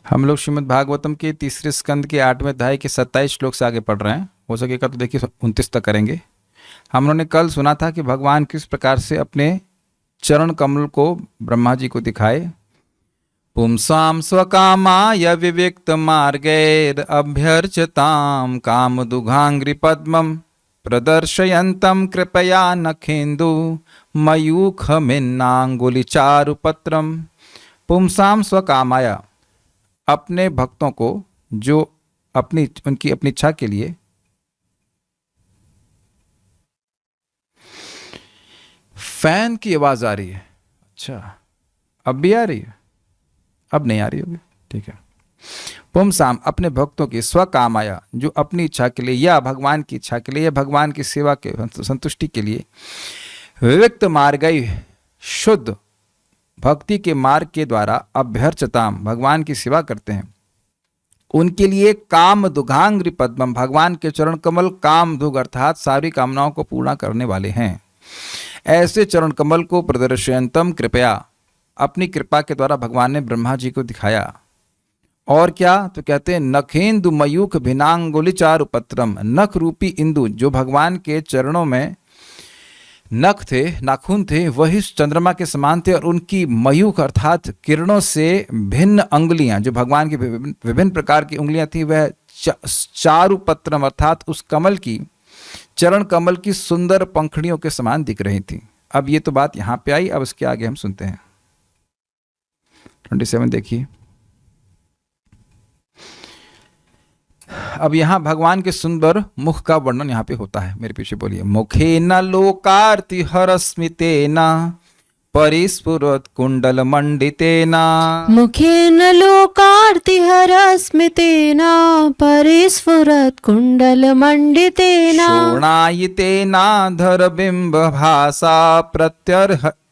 हम लोग श्रीमद् भागवतम के तीसरे स्कंद के 8वें अध्याय के 27 श्लोक से आगे पढ़ रहे हैं। हो सकेगा तो देखिए 29 तक करेंगे। हम लोगों ने कल सुना था कि भगवान किस प्रकार से अपने चरण कमल को ब्रह्मा जी को दिखाए। पुंसाम स्वकामाय विविक्त मार्गैर अभ्यर्चताम काम दुघांग्रि पद्मम प्रदर्शयन्तम कृपया नखेन्दु मयूखमिन्नांगुलिचारुपत्रम। पुंसाम स्वकामाय, अपने भक्तों को जो उनकी अपनी इच्छा के लिए फैन की आवाज आ रही है। अच्छा, अब भी आ रही है? अब नहीं आ रही होगी, ठीक है। पुंसाम, अपने भक्तों की स्वकामाया, जो अपनी इच्छा के लिए या भगवान की इच्छा के लिए या भगवान की सेवा के संतुष्टि के लिए विविक्त मार्गई, शुद्ध भक्ति के मार्ग के द्वारा अभ्यर्चताम, भगवान की सेवा करते हैं, उनके लिए काम दुघांग्रि पद्मम, भगवान के चरण कमल काम दुग अर्थात सारी कामनाओं को पूर्ण करने वाले हैं। ऐसे चरण कमल को प्रदर्शयन्तम कृपया, अपनी कृपा के द्वारा भगवान ने ब्रह्मा जी को दिखाया। और क्या? तो कहते हैं नखेन्दु मयूख भिनांगुलिचारु पत्रम, नख रूपी इंदु, जो भगवान के चरणों में नख थे, नाखून थे, वही चंद्रमा के समान थे और उनकी मयूख अर्थात किरणों से भिन्न अंगुलियां, जो भगवान की विभिन्न प्रकार की उंगलियां थी, वह चारु पत्रम अर्थात उस कमल की, चरण कमल की सुंदर पंखड़ियों के समान दिख रही थी। अब ये तो बात यहां पे आई, अब इसके आगे हम सुनते हैं 27 देखिए। अब यहाँ भगवान के सुंदर मुख का वर्णन यहाँ पे होता है। मेरे पीछे बोलिए। मुखे न लोकार्ति हरस्मितेन परिस्फुरत कुंडल मंडितेन, मुखेन लोकार्तिहरस्मितेन परिस्फुरत् कुण्डलमण्डितेन, शोणायितेनाधरबिम्ब भासा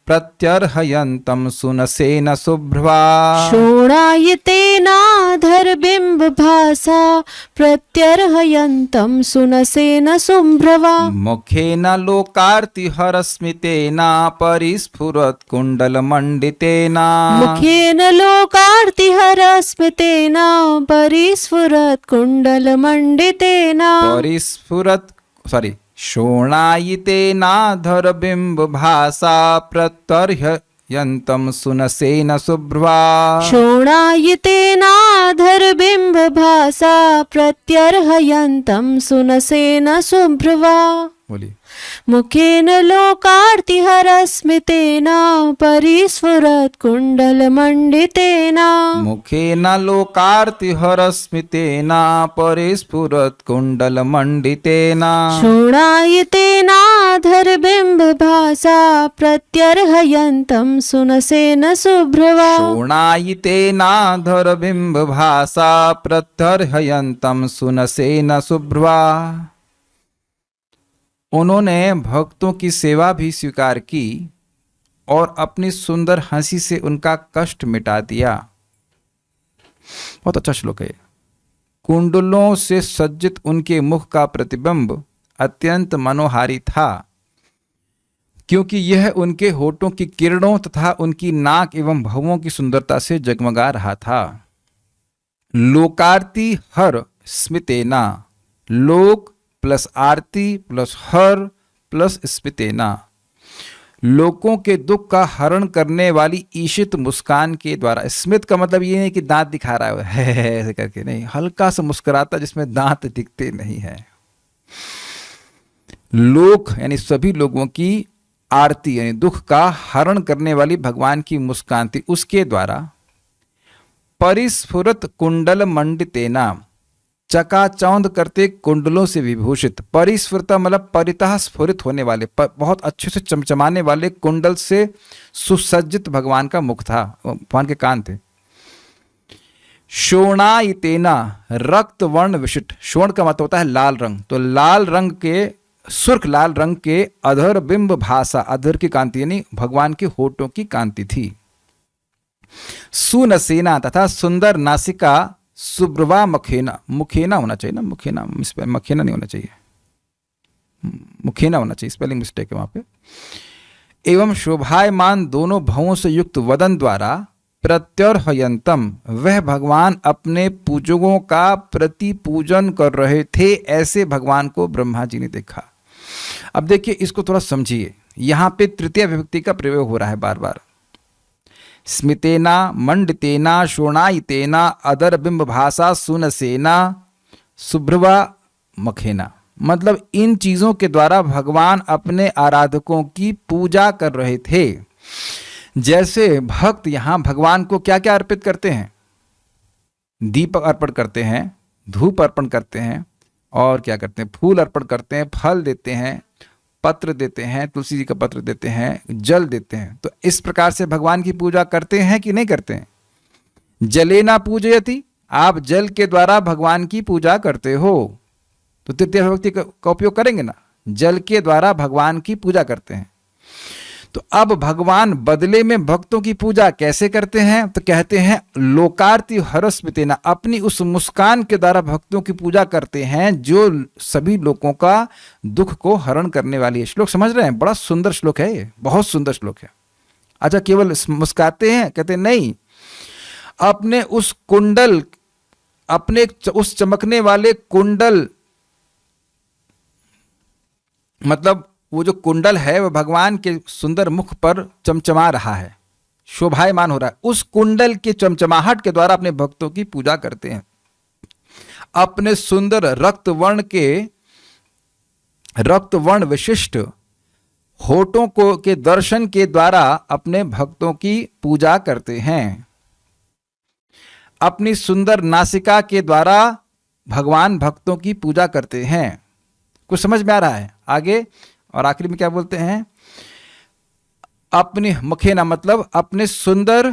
प्रत्यर्हयन्तं सुनसेन शुभ्रवा, शोणायितेनाधरबिम्बभासा प्रत्यर्हयन्तं सुनसेन शुभ्रवा। मुखेन लोकार्तिहरस्मितेन परिस्फुरत् कुण्डलमण्डितेन, मुखेन लोकार्तिहरस्मितेन परिस्फुरत् कुण्डलमण्डितेन, शोणायितेनाधरबिम्बभासा प्रत्यर्हयन्तं सुनसेन शुभ्रवा, शोणायितेनाधरबिम्बभासा प्रत्यर्हयन्तं सुनसेन शुभ्रवा। बोलिए। मुखेन लोकार्तिहरस्मितेन परिस्फुरत् कुण्डलमण्डितेन, मुखेन लोकार्तिहरस्मितेन परिस्फुरत् कुण्डलमण्डितेन, शोणायितेनाधरबिम्बभासा प्रत्यर्हयन्तं सुनसेन शुभ्रवा, शोणायितेनाधरबिम्बभासा प्रत्यर्हयन्तं सुनसेन शुभ्रवा। उन्होंने भक्तों की सेवा भी स्वीकार की और अपनी सुंदर हंसी से उनका कष्ट मिटा दिया। बहुत अच्छा श्लोक है। कुंडलों से सज्जित उनके मुख का प्रतिबिंब अत्यंत मनोहारी था, क्योंकि यह उनके होठों की किरणों तथा उनकी नाक एवं भवों की सुंदरता से जगमगा रहा था। लोकार्ति हर स्मितेना, लोक प्लस आरती प्लस हर प्लस स्मितेना, लोगों के दुख का हरण करने वाली ईशित मुस्कान के द्वारा। स्मित का मतलब ये नहीं कि दांत दिखा रहा है ऐसे करके, नहीं, हल्का सा मुस्कुराता जिसमें दांत दिखते नहीं है। लोक यानी सभी लोगों की आरती यानी दुख का हरण करने वाली भगवान की मुस्कान थी, उसके द्वारा परिस्फुरत कुंडल मंडितेना, चकाचौंध करते कुंडलों से विभूषित। परिस्फुरता मतलब परितः स्फुरित होने वाले, बहुत अच्छे से चमचमाने वाले कुंडल से सुसज्जित भगवान का मुख था, भगवान के कान थे। शोणायितेना, रक्त वर्ण विशिष्ट। शोण का मतलब होता है लाल रंग, तो लाल रंग के, सुर्ख लाल रंग के अधर बिंब भासा, अधर की कांति यानी भगवान के होठों की कांति थी। सुनसेना तथा सुंदर नासिका, सुब्रवा मखेना, मुखेना होना चाहिए ना, मुखेना मखेना नहीं होना चाहिए, मुखेना होना चाहिए, स्पेलिंग मिस्टेक है वहां पे। एवं शोभायमान दोनों भवों से युक्त वदन द्वारा प्रत्यर्हयंतम, वह भगवान अपने पूजकों का प्रति पूजन कर रहे थे, ऐसे भगवान को ब्रह्मा जी ने देखा। अब देखिए, इसको थोड़ा समझिए। यहां पे तृतीय विभक्ति का प्रयोग हो रहा है बार बार। स्मितेना मंडितेना शोणायितेना अदरबिंब भाषा सुनसेना सुभ्रवा मखेना, मतलब इन चीजों के द्वारा भगवान अपने आराधकों की पूजा कर रहे थे। जैसे भक्त यहां भगवान को क्या क्या अर्पित करते हैं? दीप अर्पण करते हैं, धूप अर्पण करते हैं, और क्या करते हैं? फूल अर्पण करते हैं, फल देते हैं, पत्र देते हैं, तुलसी जी का पत्र देते हैं, जल देते हैं। तो इस प्रकार से भगवान की पूजा करते हैं कि नहीं करते हैं? जलेना पूजयति, आप जल के द्वारा भगवान की पूजा करते हो, तो तृतीय विभक्ति का उपयोग करेंगे ना, जल के द्वारा भगवान की पूजा करते हैं। तो अब भगवान बदले में भक्तों की पूजा कैसे करते हैं? तो कहते हैं लोकार्ति हरस्मितेना, अपनी उस मुस्कान के द्वारा भक्तों की पूजा करते हैं जो सभी लोगों का दुख को हरण करने वाली है। श्लोक समझ रहे हैं? बड़ा सुंदर श्लोक है, ये बहुत सुंदर श्लोक है। अच्छा, केवल मुस्काते हैं? कहते नहीं, अपने उस कुंडल, अपने उस चमकने वाले कुंडल, मतलब वो जो कुंडल है वह भगवान के सुंदर मुख पर चमचमा रहा है, शोभायमान हो रहा है। उस कुंडल के चमचमाहट के द्वारा अपने भक्तों की पूजा करते हैं। अपने सुंदर रक्त वर्ण विशिष्ट होठों को के दर्शन के द्वारा अपने भक्तों की पूजा करते हैं। अपनी सुंदर नासिका के द्वारा भगवान भक्तों की पूजा करते हैं। कुछ समझ में आ रहा है? आगे और आखिरी में क्या बोलते हैं? अपने मुखेना, मतलब अपने सुंदर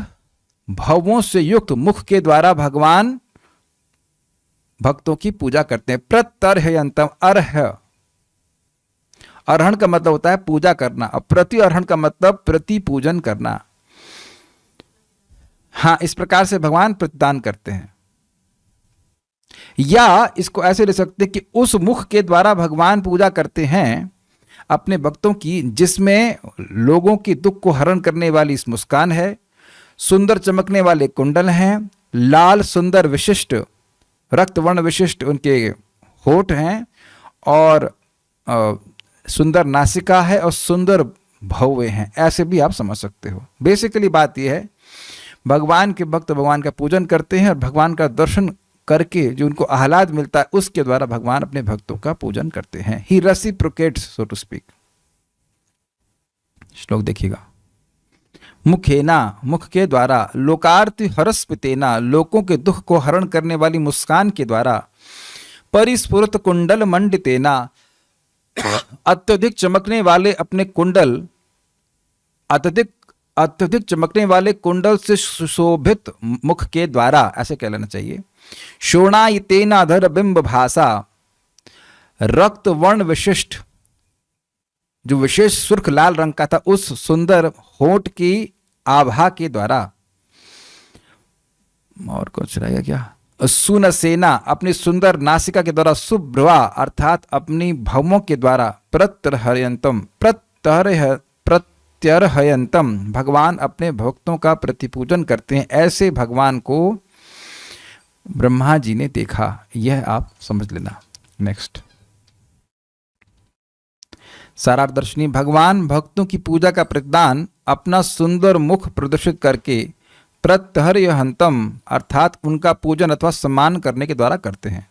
भवों से युक्त मुख के द्वारा भगवान भक्तों की पूजा करते हैं। प्रत्यर्हयंतम, अर्हण का मतलब होता है पूजा करना, और प्रति अर्हण का मतलब प्रति पूजन करना। हाँ, इस प्रकार से भगवान प्रतिदान करते हैं। या इसको ऐसे ले सकते हैं कि उस मुख के द्वारा भगवान पूजा करते हैं अपने भक्तों की, जिसमें लोगों की दुख को हरण करने वाली इस मुस्कान है, सुंदर चमकने वाले कुंडल हैं, लाल सुंदर विशिष्ट रक्त वर्ण विशिष्ट उनके होठ हैं, और सुंदर नासिका है, और सुंदर भव्य हैं। ऐसे भी आप समझ सकते हो। बेसिकली बात यह है, भगवान के भक्त भगवान का पूजन करते हैं, और भगवान का दर्शन करके जो उनको आह्लाद मिलता है उसके द्वारा भगवान अपने भक्तों का पूजन करते हैं। ही रेसिप्रोकेट्स, सो टू स्पीक। श्लोक देखिएगा। मुखेना, मुख के द्वारा, लोकार्ति हरस्मितेना, लोगों के दुख को हरण करने वाली मुस्कान के द्वारा, परिस्फुरत कुंडल मंडितेना, अत्यधिक चमकने वाले अपने कुंडल, अत्यधिक चमकने वाले कुंडल से सुशोभित मुख के द्वारा, ऐसे कह लेना चाहिए। शोणायितेना धर बिंब भाषा, रक्त वर्ण विशिष्ट, जो विशेष सुर्ख लाल रंग का था, उस सुंदर होठ की आभा के द्वारा। और कुछ रहेगा क्या? सुनसेना, अपनी सुंदर नासिका के द्वारा, सुभ्रवा अर्थात अपनी भवों के द्वारा, प्रत्यर्हयंतम भगवान अपने भक्तों का प्रतिपूजन करते हैं। ऐसे भगवान को ब्रह्मा जी ने देखा। यह आप समझ लेना। नेक्स्ट, सारार्थ-दर्शनी, भगवान भक्तों की पूजा का प्रतिदान अपना सुंदर मुख प्रदर्शित करके प्रत्यर्हयंतम अर्थात उनका पूजन अथवा सम्मान करने के द्वारा करते हैं।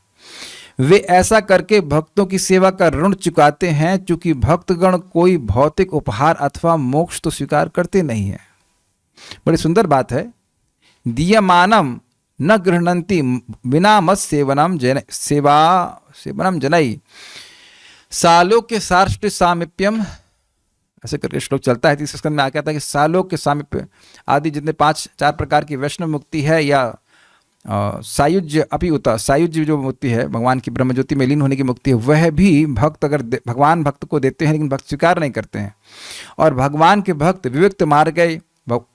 वे ऐसा करके भक्तों की सेवा का ऋण चुकाते हैं, चूंकि भक्तगण कोई भौतिक उपहार अथवा मोक्ष तो स्वीकार करते नहीं है। बड़ी सुंदर बात है। दीयमानम न गृह्णन्ति बिना मत सेवनम जनई, सालों के सार्ष्ट सामिप्यम, ऐसे करके श्लोक चलता है। तीसरे स्कंद में आ कहता है कि सालों के सामिप्य आदि जितने 4 प्रकार की वैष्णव मुक्ति है, या सायुज्य अपियुता, सायुज्य जो मुक्ति है, भगवान की ब्रह्म ज्योति में लीन होने की मुक्ति है, वह भी भक्त अगर भगवान भक्त को देते हैं, लेकिन भक्त स्वीकार नहीं करते हैं। और भगवान के भक्त विविक्त मार्ग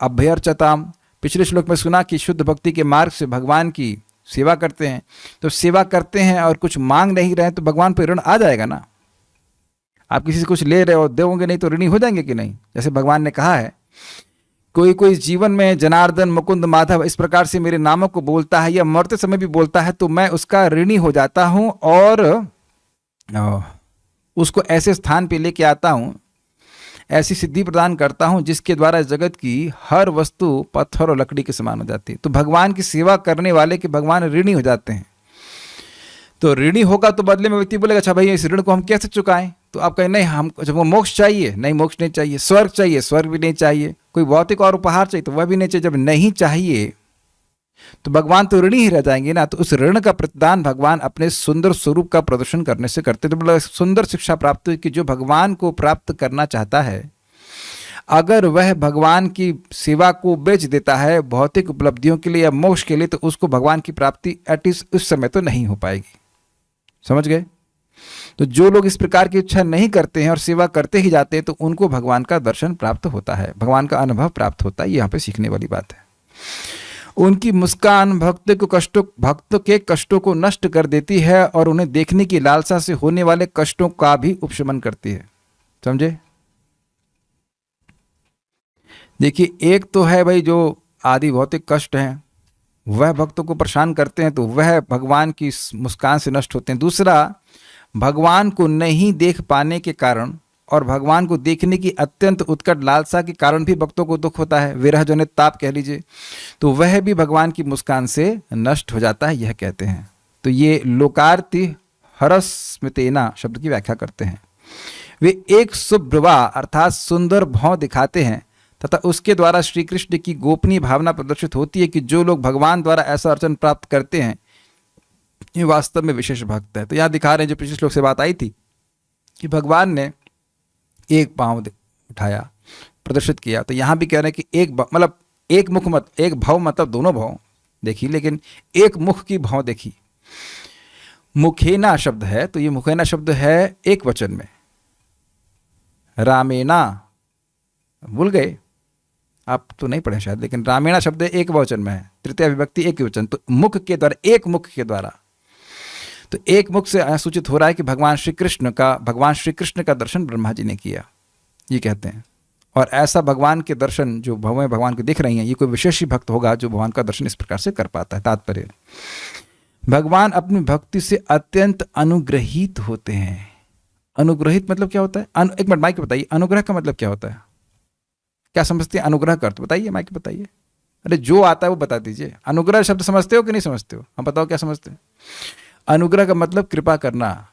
अभ्यर्चताम, पिछले श्लोक में सुना कि शुद्ध भक्ति के मार्ग से भगवान की सेवा करते हैं। तो सेवा करते हैं और कुछ मांग नहीं रहे, तो भगवान पर ऋण आ जाएगा ना। आप किसी से कुछ ले रहे हो, दोगे नहीं तो ऋणी हो जाएंगे कि नहीं। जैसे भगवान ने कहा है कोई कोई जीवन में जनार्दन, मुकुंद, माधव इस प्रकार से मेरे नामों को बोलता है या मरते समय भी बोलता है, तो मैं उसका ऋणी हो जाता हूं और उसको ऐसे स्थान पे लेके आता हूं, ऐसी सिद्धि प्रदान करता हूं जिसके द्वारा जगत की हर वस्तु पत्थर और लकड़ी के समान हो जाती है। तो भगवान की सेवा करने वाले के भगवान ऋणी हो जाते हैं। तो ऋणी होगा तो बदले में व्यक्ति बोलेगा अच्छा भाई इस ऋण को हम कैसे चुकाएं, तो आप कहें नहीं हमको मोक्ष चाहिए, नहीं मोक्ष नहीं चाहिए, स्वर्ग चाहिए, स्वर्ग भी नहीं चाहिए, कोई भौतिक और उपहार चाहिए तो वह भी नहीं चाहिए। जब नहीं चाहिए तो भगवान तो ऋणी ही रह जाएंगे ना। तो उस ऋण का प्रतिदान भगवान अपने सुंदर स्वरूप का प्रदर्शन करने से करते। तो मतलब सुंदर शिक्षा प्राप्त हुई कि जो भगवान को प्राप्त करना चाहता है, अगर वह भगवान की सेवा को बेच देता है भौतिक उपलब्धियों के लिए या मोक्ष के लिए, तो उसको भगवान की प्राप्ति एटलीस्ट उस समय तो नहीं हो पाएगी। समझ गए? तो जो लोग इस प्रकार की इच्छा नहीं करते हैं और सेवा करते ही जाते हैं, तो उनको भगवान का दर्शन प्राप्त होता है, भगवान का अनुभव प्राप्त होता है। यहाँ पे सीखने वाली बात है। उनकी मुस्कान भक्त के कष्टों को नष्ट कर देती है और उन्हें देखने की लालसा से होने वाले कष्टों का भी उपशमन करती है। समझे? देखिए, एक तो है भाई जो आदि भौतिक कष्ट हैं वह भक्तों को परेशान करते हैं, तो वह भगवान की मुस्कान से नष्ट होते हैं। दूसरा, भगवान को नहीं देख पाने के कारण और भगवान को देखने की अत्यंत उत्कट लालसा के कारण भी भक्तों को दुख होता है, विरह जनित ताप कह लीजिए, तो वह भी भगवान की मुस्कान से नष्ट हो जाता है, यह कहते हैं। तो ये लोकार्ति हरस्मितेना शब्द की व्याख्या करते हैं। वे एक शुभ्रवा अर्थात सुंदर भाव दिखाते हैं तथा उसके द्वारा श्री कृष्ण की गोपनीय भावना प्रदर्शित होती है कि जो लोग भगवान द्वारा ऐसा अर्चन प्राप्त करते हैं ये वास्तव में विशेष भक्त है। तो यहाँ दिखा रहे हैं, जो पिछले श्लोक से बात आई थी कि भगवान ने एक पांव उठाया, प्रदर्शित किया, तो यहाँ भी कह रहे हैं कि एक मतलब एक मुख मत, एक भाव मतलब दोनों भाव देखी, लेकिन एक मुख की भाव देखी। मुखेना शब्द है, तो ये मुखेना शब्द है एक वचन में, रामेना, भूल गए आप तो नहीं पढ़े शायद, लेकिन रामेणा शब्द एक वचन में है, तृतीय विभक्ति एक वचन, तो मुख के द्वारा, एक मुख के द्वारा। तो एक मुख से सूचित हो रहा है कि भगवान श्री कृष्ण का दर्शन ब्रह्मा जी ने किया, ये कहते हैं। और ऐसा भगवान के दर्शन जो भवें भगवान को दिख रही हैं, ये कोई विशेष ही भक्त होगा जो भगवान का दर्शन इस प्रकार से कर पाता है। तात्पर्य, भगवान अपनी भक्ति से अत्यंत अनुग्रहित होते हैं। अनुग्रहित मतलब क्या होता है? एक मिनट माइक बताइए, अनुग्रह का मतलब क्या होता है? क्या समझते हैं अनुग्रह कर? तो बताइए, माइक बताइए। अरे जो आता है वो बता दीजिए। अनुग्रह शब्द समझते हो कि नहीं समझते हो? हम बताओ क्या समझते हैं? अनुग्रह का मतलब कृपा करना।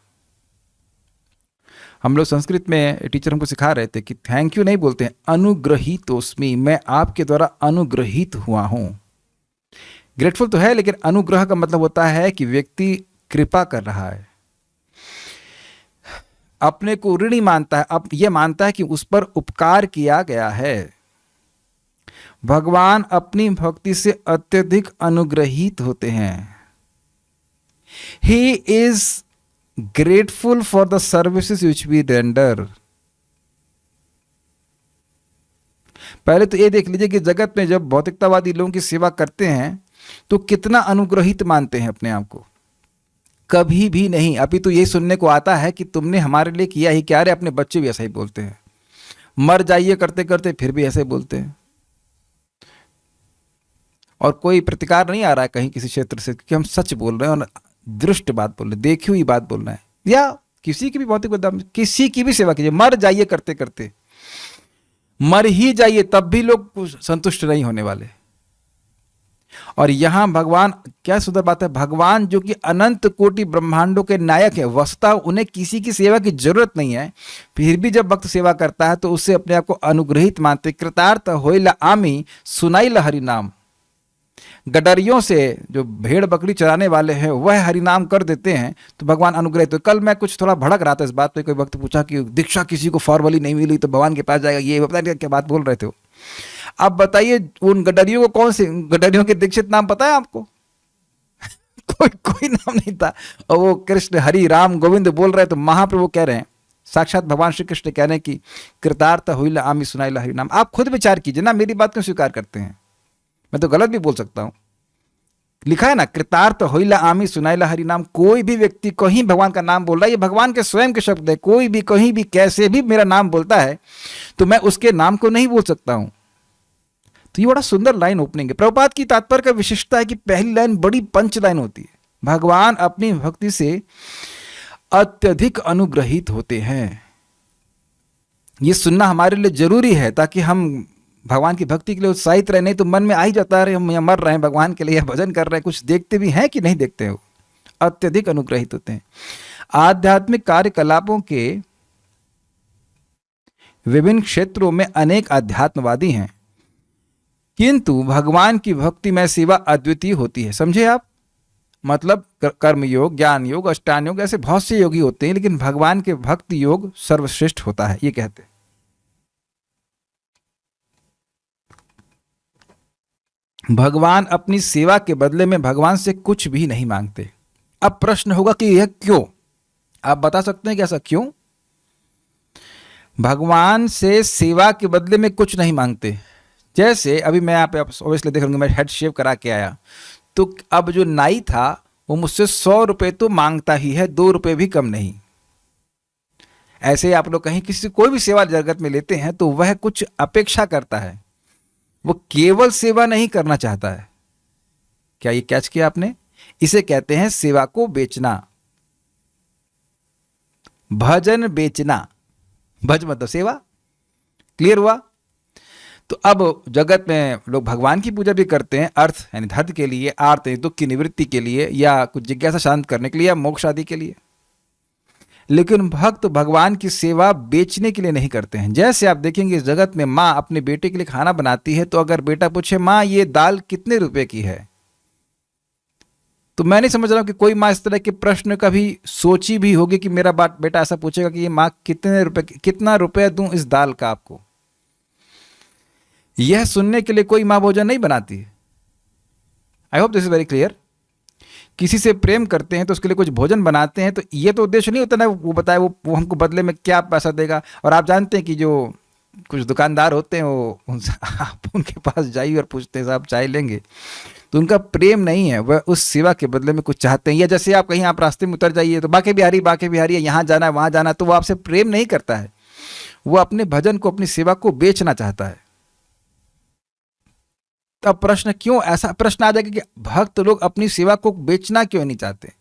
हम लोग संस्कृत में टीचर हमको सिखा रहे थे कि थैंक यू नहीं बोलते हैं, अनुग्रहीतोस्मि, मैं आपके द्वारा अनुग्रहित हुआ हूं। ग्रेटफुल तो है, लेकिन अनुग्रह का मतलब होता है कि व्यक्ति कृपा कर रहा है, अपने को ऋणी मानता है, अब यह मानता है कि उस पर उपकार किया गया है। भगवान अपनी भक्ति से अत्यधिक अनुग्रहित होते हैं। He is grateful for the services which we render. पहले तो ये देख लीजिए कि जगत में जब भौतिकतावादी लोगों की सेवा करते हैं तो कितना अनुग्रहित मानते हैं अपने आप को। कभी भी नहीं। अभी तो यही सुनने को आता है कि तुमने हमारे लिए किया ही क्या। रे, अपने बच्चे भी ऐसा ही बोलते हैं, मर जाइए करते करते फिर भी ऐसे बोलते हैं। और कोई प्रतिकार नहीं आ रहा है कहीं किसी क्षेत्र से कि हम सच बोल रहे हैं और दृष्ट बात बोल रहे हैं, देखी हुई बात बोल रहे हैं। या किसी की भी भौतिक बदनामी, किसी की भी सेवा कीजिए, मर जाइए करते करते, मर ही जाइए तब भी लोग संतुष्ट नहीं होने वाले। और यहां भगवान, क्या सुंदर बात है, भगवान जो कि अनंत कोटि ब्रह्मांडों के नायक है, वस्तुतः उन्हें किसी की सेवा की जरूरत नहीं है, फिर भी जब भक्त सेवा करता है तो उससे अपने आप को अनुग्रहित मानते। कृतार्थ होइला आमी सुनाइला हरि नाम। गडरियों से जो भेड़ बकरी चराने वाले हैं वह हरिनाम कर देते हैं तो भगवान अनुग्रहित। तो कल मैं कुछ थोड़ा भड़क रहा था इस बात पे, कोई वक्त पूछा कि दीक्षा किसी को फॉर्मली नहीं मिली तो भगवान के पास जाएगा, ये पता नहीं क्या बात बोल रहे थे वो। अब बताइए उन गडरियों को कौन से गडरियों के दीक्षित नाम पता है आपको? कोई नाम नहीं था। और वो कृष्ण हरि राम गोविंद बोल रहे, तो महाप्रभु कह रहे हैं, साक्षात भगवान श्री कृष्ण कह रहे हैं कि कृतार्थ हुइला आमी सुनाइला हरि नाम। आप खुद विचार कीजिए ना, मेरी बात क्यों स्वीकार करते हैं? मैं तो गलत भी बोल सकता हूं। लिखा है ना, कृतार्थ होइला आमी सुनाइला हरि नाम। कोई भी व्यक्ति कहीं भगवान का नाम बोल रहा है, ये भगवान के स्वयं के शब्द है। कोई भी कहीं भी कैसे भी मेरा नाम बोलता है तो मैं उसके नाम को नहीं बोल सकता हूं। तो ये बड़ा सुंदर लाइन ओपनिंग है। प्रभुपाद की तात्पर्य का विशेषता है कि पहली लाइन बड़ी पंच लाइन होती है। भगवान अपनी भक्ति से अत्यधिक अनुग्रहित होते हैं। ये सुनना हमारे लिए जरूरी है ताकि हम भगवान की भक्ति के लिए उत्साहित रहे। नहीं तो मन में आ ही जाता है हम यहाँ मर रहे हैं भगवान के लिए, या भजन कर रहे हैं, कुछ देखते भी हैं कि नहीं देखते हो। अत्यधिक अनुग्रहित होते हैं। आध्यात्मिक कार्यकलापों के विभिन्न क्षेत्रों में अनेक अध्यात्मवादी हैं, किंतु भगवान की भक्ति में सेवा अद्वितीय होती है। समझे आप? मतलब कर्म योग, ज्ञान योग, अष्टांग योग, ऐसे बहुत से योगी होते हैं, लेकिन भगवान के भक्ति योग सर्वश्रेष्ठ होता है, ये कहते हैं। भगवान अपनी सेवा के बदले में भगवान से कुछ भी नहीं मांगते। अब प्रश्न होगा कि यह क्यों? आप बता सकते हैं कि ऐसा क्यों? भगवान से सेवा के बदले में कुछ नहीं मांगते। जैसे अभी मैं यहाँ पे ऑब्वियसली देख लूँगा, मैं हेड शेव करा के आया, तो अब जो नाई था वो मुझसे 100 रुपये तो मांगता ही है, 2 रुपये भी कम नहीं। ऐसे आप लोग कहीं किसी कोई भी सेवा जगत में लेते हैं तो वह कुछ अपेक्षा करता है, वो केवल सेवा नहीं करना चाहता है। क्या ये कैच किया आपने? इसे कहते हैं सेवा को बेचना, भजन बेचना। भज मतलब सेवा। क्लियर हुआ? तो अब जगत में लोग भगवान की पूजा भी करते हैं, अर्थ यानी धर्म के लिए, आर्त यानी दुख की निवृत्ति के लिए, या कुछ जिज्ञासा शांत करने के लिए, या मोक्ष आदि के लिए। लेकिन भक्त भगवान की सेवा बेचने के लिए नहीं करते हैं। जैसे आप देखेंगे इस जगत में माँ अपने बेटे के लिए खाना बनाती है, तो अगर बेटा पूछे माँ ये दाल कितने रुपए की है, तो मैं नहीं समझ रहा हूं कि कोई माँ इस तरह के प्रश्न कभी सोची भी होगी कि मेरा बेटा ऐसा पूछेगा कि ये माँ कितना रुपए दूं इस दाल का आपको। यह सुनने के लिए कोई माँ भोजन नहीं बनाती है। I hope this is very clear. किसी से प्रेम करते हैं तो उसके लिए कुछ भोजन बनाते हैं, तो ये तो उद्देश्य नहीं होता ना वो बताए वो हमको बदले में क्या पैसा देगा। और आप जानते हैं कि जो कुछ दुकानदार होते हैं वो आप उनके पास जाइए और पूछते हैं साहब चाय लेंगे, तो उनका प्रेम नहीं है, वह उस सेवा के बदले में कुछ चाहते हैं। या जैसे आप कहीं आप रास्ते में उतर जाइए तो बाके बिहारी है, यहाँ जाना है वहाँ जाना, तो वो आपसे प्रेम नहीं करता है, वो अपने भजन को, अपनी सेवा को बेचना चाहता है। तब प्रश्न क्यों ऐसा प्रश्न आ जाएगा कि भक्त लोग अपनी सेवा को बेचना क्यों नहीं चाहते?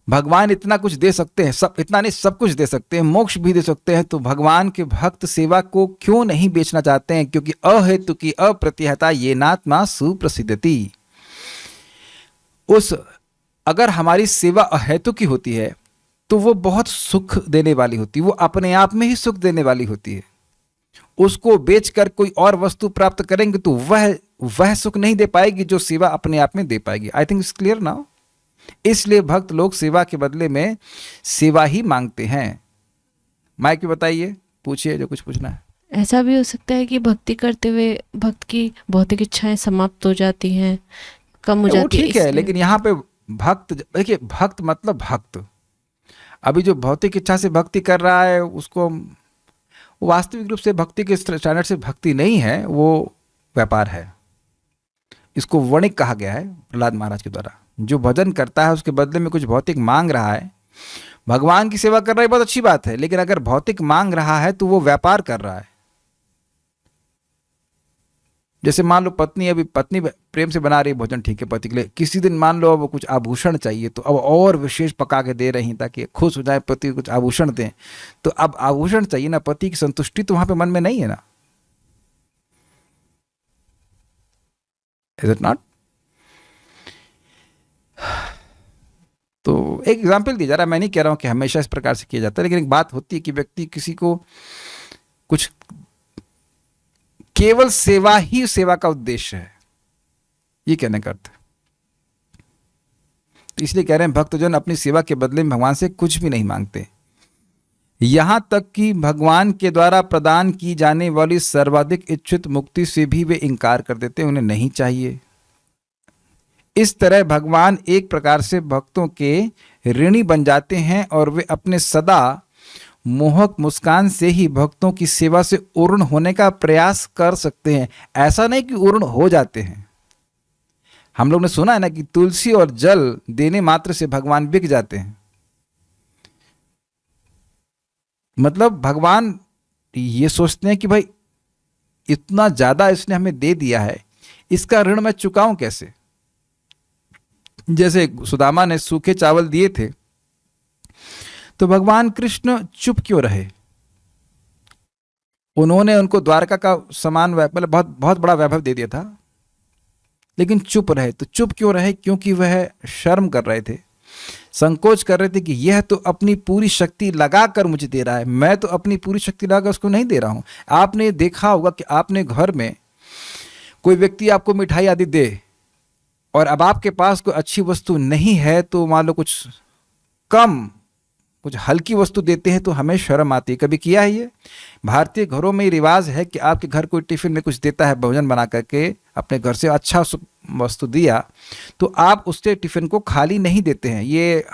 भगवान इतना कुछ दे सकते हैं, सब इतना नहीं सब कुछ दे सकते हैं, मोक्ष भी दे सकते हैं, तो भगवान के भक्त सेवा को क्यों नहीं बेचना चाहते हैं? क्योंकि अहेतु की अप्रतिहता ये नात्मा सुप्रसिद्धति। अगर हमारी सेवा अहेतु की होती है तो वो बहुत सुख देने वाली होती है, वो अपने आप में ही सुख देने वाली होती है। उसको बेचकर कोई और वस्तु प्राप्त करेंगे तो वह सुख नहीं दे पाएगी जो सेवा अपने आप में दे पाएगी। I think it's clear now. इसलिए भक्त लोग सेवा के बदले में सेवा ही मांगते हैं। माइक पे बताइए, पूछिए जो कुछ पूछना है। ऐसा भी हो सकता है कि भक्ति करते हुए भक्त की भौतिक इच्छाएं समाप्त हो जाती हैं, कम हो जाती है। ठीक है, लेकिन यहाँ पे भक्त, देखिए भक्त मतलब भक्त। अभी जो भौतिक इच्छा से भक्ति कर रहा है उसको वास्तविक रूप से भक्ति के स्टैंडर्ड से भक्ति नहीं है, वो व्यापार है। इसको वणिक कहा गया है प्रहलाद महाराज के द्वारा। जो भजन करता है उसके बदले में कुछ भौतिक मांग रहा है, भगवान की सेवा कर रहा है, बहुत अच्छी बात है, लेकिन अगर भौतिक मांग रहा है तो वो व्यापार कर रहा है। जैसे मान लो पत्नी प्रेम से बना रही है भोजन, ठीक है, पति के लिए। किसी दिन मान लो अब कुछ आभूषण चाहिए तो अब और विशेष पका के दे रही ताकि खुश हो जाए पति, कुछ आभूषण दें। तो अब आभूषण चाहिए ना, पति की संतुष्टि तो वहां पे मन में नहीं है ना। Is it not? तो एक एग्जाम्पल दिया जा रहा है, मैं नहीं कह रहा हूं कि हमेशा इस प्रकार से किया जाता है, लेकिन एक बात होती है कि व्यक्ति किसी को कुछ, केवल सेवा ही सेवा का उद्देश्य है, ये कहने का अर्थ है। तो इसलिए कह रहे हैं भक्तजन अपनी सेवा के बदले में भगवान से कुछ भी नहीं मांगते, यहां तक कि भगवान के द्वारा प्रदान की जाने वाली सर्वाधिक इच्छित मुक्ति से भी वे इंकार कर देते हैं, उन्हें नहीं चाहिए। इस तरह भगवान एक प्रकार से भक्तों के ऋणी बन जाते हैं और वे अपने सदा मोहक मुस्कान से ही भक्तों की सेवा से उर्ण होने का प्रयास कर सकते हैं। ऐसा नहीं कि उर्ण हो जाते हैं। हम लोग ने सुना है ना कि तुलसी और जल देने मात्र से भगवान बिक जाते हैं। मतलब भगवान ये सोचते हैं कि भाई इतना ज्यादा इसने हमें दे दिया है, इसका ऋण मैं चुकाऊं कैसे? जैसे सुदामा ने सूखे चावल दिए थे, तो भगवान कृष्ण चुप क्यों रहे? उन्होंने उनको द्वारका का समान मतलब बहुत बहुत बड़ा वैभव दे दिया था, लेकिन चुप रहे। तो चुप क्यों रहे? क्योंकि वह शर्म कर रहे थे, संकोच कर रहे थे कि यह तो अपनी पूरी शक्ति लगाकर मुझे दे रहा है, मैं तो अपनी पूरी शक्ति लगाकर उसको नहीं दे रहा हूं। आपने देखा होगा कि आपने घर में कोई व्यक्ति आपको मिठाई आदि दे, और अब आपके पास कोई अच्छी वस्तु नहीं है, तो मान लो कुछ हल्की वस्तु देते हैं तो हमें शर्म आती है। कभी किया है ये? भारतीय घरों में रिवाज है कि आपके घर कोई टिफिन में कुछ देता है, भोजन बना करके अपने घर से अच्छा वस्तु दिया, तो आप उससे टिफिन को खाली नहीं देते हैं। ये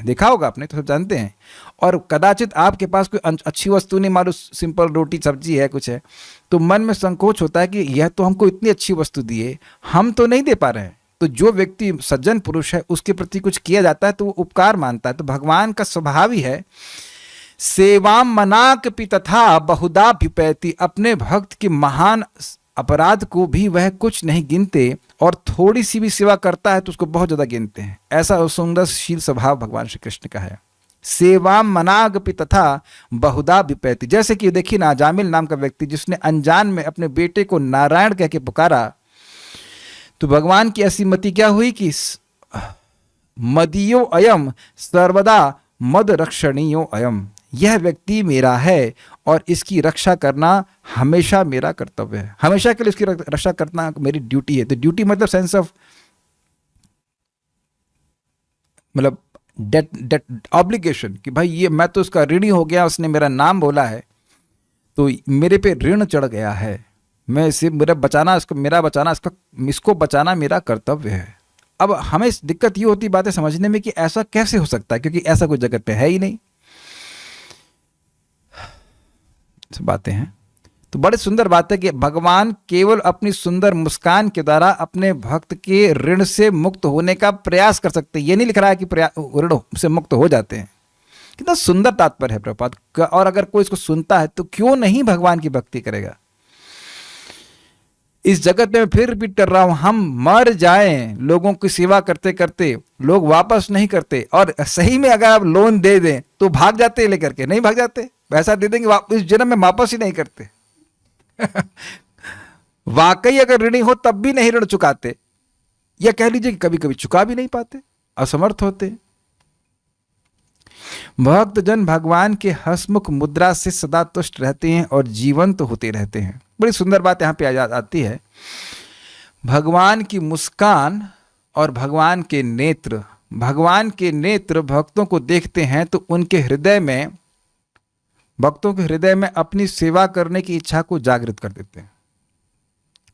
देखा होगा आपने, तो सब जानते हैं। और कदाचित आपके पास कोई अच्छी वस्तु नहीं, मानो सिंपल रोटी सब्जी है, कुछ है, तो मन में संकोच होता है कि यह तो हमको इतनी अच्छी वस्तु दिए, हम तो नहीं दे पा रहे हैं। तो जो व्यक्ति सज्जन पुरुष है, उसके प्रति कुछ किया जाता है तो वो उपकार मानता है। तो भगवान का स्वभाव ही है, सेवाम मनाक पि तथा बहुधा विपैति, अपने भक्त के महान अपराध को भी वह कुछ नहीं गिनते, और थोड़ी सी भी सेवा करता है तो उसको बहुत ज्यादा गिनते हैं। ऐसा सुंदरशील स्वभाव भगवान श्री कृष्ण का है। सेवाम मनाग पि तथा बहुधा विपैति। जैसे कि देखिए ना, जामिल नाम का व्यक्ति जिसने अनजान में अपने बेटे को नारायण कह के पुकारा, तो भगवान की ऐसी मति क्या हुई कि मदीयो अयम सर्वदा मद रक्षणीयो अयम, यह व्यक्ति मेरा है और इसकी रक्षा करना हमेशा मेरा कर्तव्य है, हमेशा के लिए इसकी रक्षा करना मेरी ड्यूटी है। तो ड्यूटी मतलब सेंस ऑफ, मतलब डेट ऑब्लिगेशन, कि भाई ये मैं तो उसका ऋणी हो गया, उसने मेरा नाम बोला है तो मेरे पे ऋण चढ़ गया है, मैं इसे मेरा बचाना, इसको बचाना मेरा कर्तव्य है। अब हमें दिक्कत ये होती बातें समझने में कि ऐसा कैसे हो सकता है, क्योंकि ऐसा कोई जगत पे है ही नहीं। बातें हैं तो बड़े सुंदर बात है कि भगवान केवल अपनी सुंदर मुस्कान के द्वारा अपने भक्त के ऋण से मुक्त होने का प्रयास कर सकते हैं। ये नहीं लिख रहा है कि ऋण से मुक्त हो जाते हैं। कितना सुंदर तात्पर्य है प्रभुपाद। और अगर कोई इसको सुनता है तो क्यों नहीं भगवान की भक्ति करेगा। इस जगत में मैं फिर रिपीट कर रहा हूं, हम मर जाएं लोगों की सेवा करते करते, लोग वापस नहीं करते, और सही में अगर आप लोन दे दें तो भाग जाते लेकर के, नहीं भाग जाते, पैसा दे देंगे, इस जन्म में वापस ही नहीं करते। वाकई अगर ऋणी हो तब भी नहीं ऋण चुकाते, या कह लीजिए कि कभी कभी चुका भी नहीं पाते, असमर्थ होते। भक्त जन भगवान के हसमुख मुद्रा से सदा तुष्ट रहते हैं और जीवंत होते रहते हैं। बड़ी सुंदर बात यहाँ पे आती है। भगवान की मुस्कान और भगवान के नेत्र, भगवान के नेत्र भक्तों को देखते हैं तो उनके हृदय में, भक्तों के हृदय में अपनी सेवा करने की इच्छा को जागृत कर देते हैं,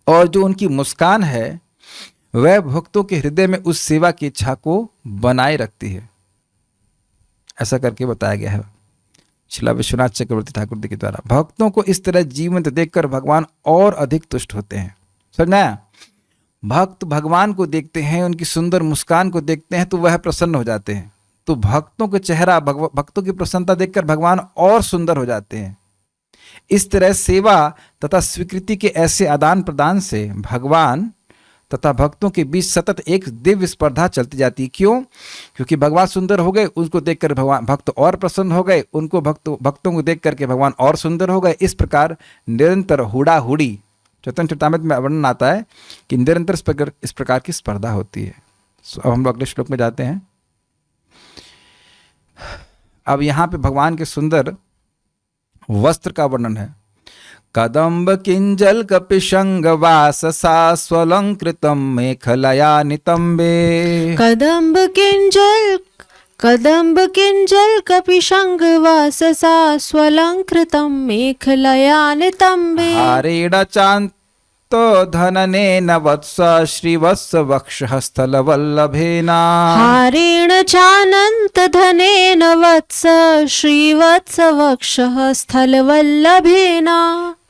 और जो उनकी मुस्कान है वह भक्तों के हृदय में उस सेवा की इच्छा को बनाए रखती है। ऐसा करके बताया गया है श्रील विश्वनाथ चक्रवर्ती ठाकुर जी के द्वारा। भक्तों को इस तरह जीवंत देखकर भगवान और अधिक तुष्ट होते हैं। समझना? भक्त भगवान को देखते हैं, उनकी सुंदर मुस्कान को देखते हैं तो वह प्रसन्न हो जाते हैं। तो भक्तों का चेहरा, भक्तों की प्रसन्नता देखकर भगवान और सुंदर हो जाते हैं। इस तरह सेवा तथा स्वीकृति के ऐसे आदान प्रदान से भगवान तथा भक्तों के बीच सतत एक दिव्य स्पर्धा चलती जाती है। क्यों? क्योंकि भगवान सुंदर हो गए, उनको देखकर भगवान भक्त और प्रसन्न हो गए, उनको भक्तों को देख करके भगवान और सुंदर हो गए। इस प्रकार निरंतर हुड़ा हुड़ी, चैतन्य चरितामृत में वर्णन आता है कि निरंतर इस प्रकार की स्पर्धा होती है। अब हम लोग अगले श्लोक में जाते हैं। अब यहाँ पे भगवान के सुंदर वस्त्र का वर्णन है। कदम्ब किंजल कपिशंग वाससा स्वलंकृतम मेखलया नितंबे। कदम्ब किंजल कपिशंग वाससा स्वलंकृतम मेखलया नितंबे। हारेण चांतो धननेन वत्स श्रीवत्स वक्षस्थल वल्लभेना। हारेण चानंत धनेन वत्स श्रीवत्स वक्षस्थल वल्लभेना।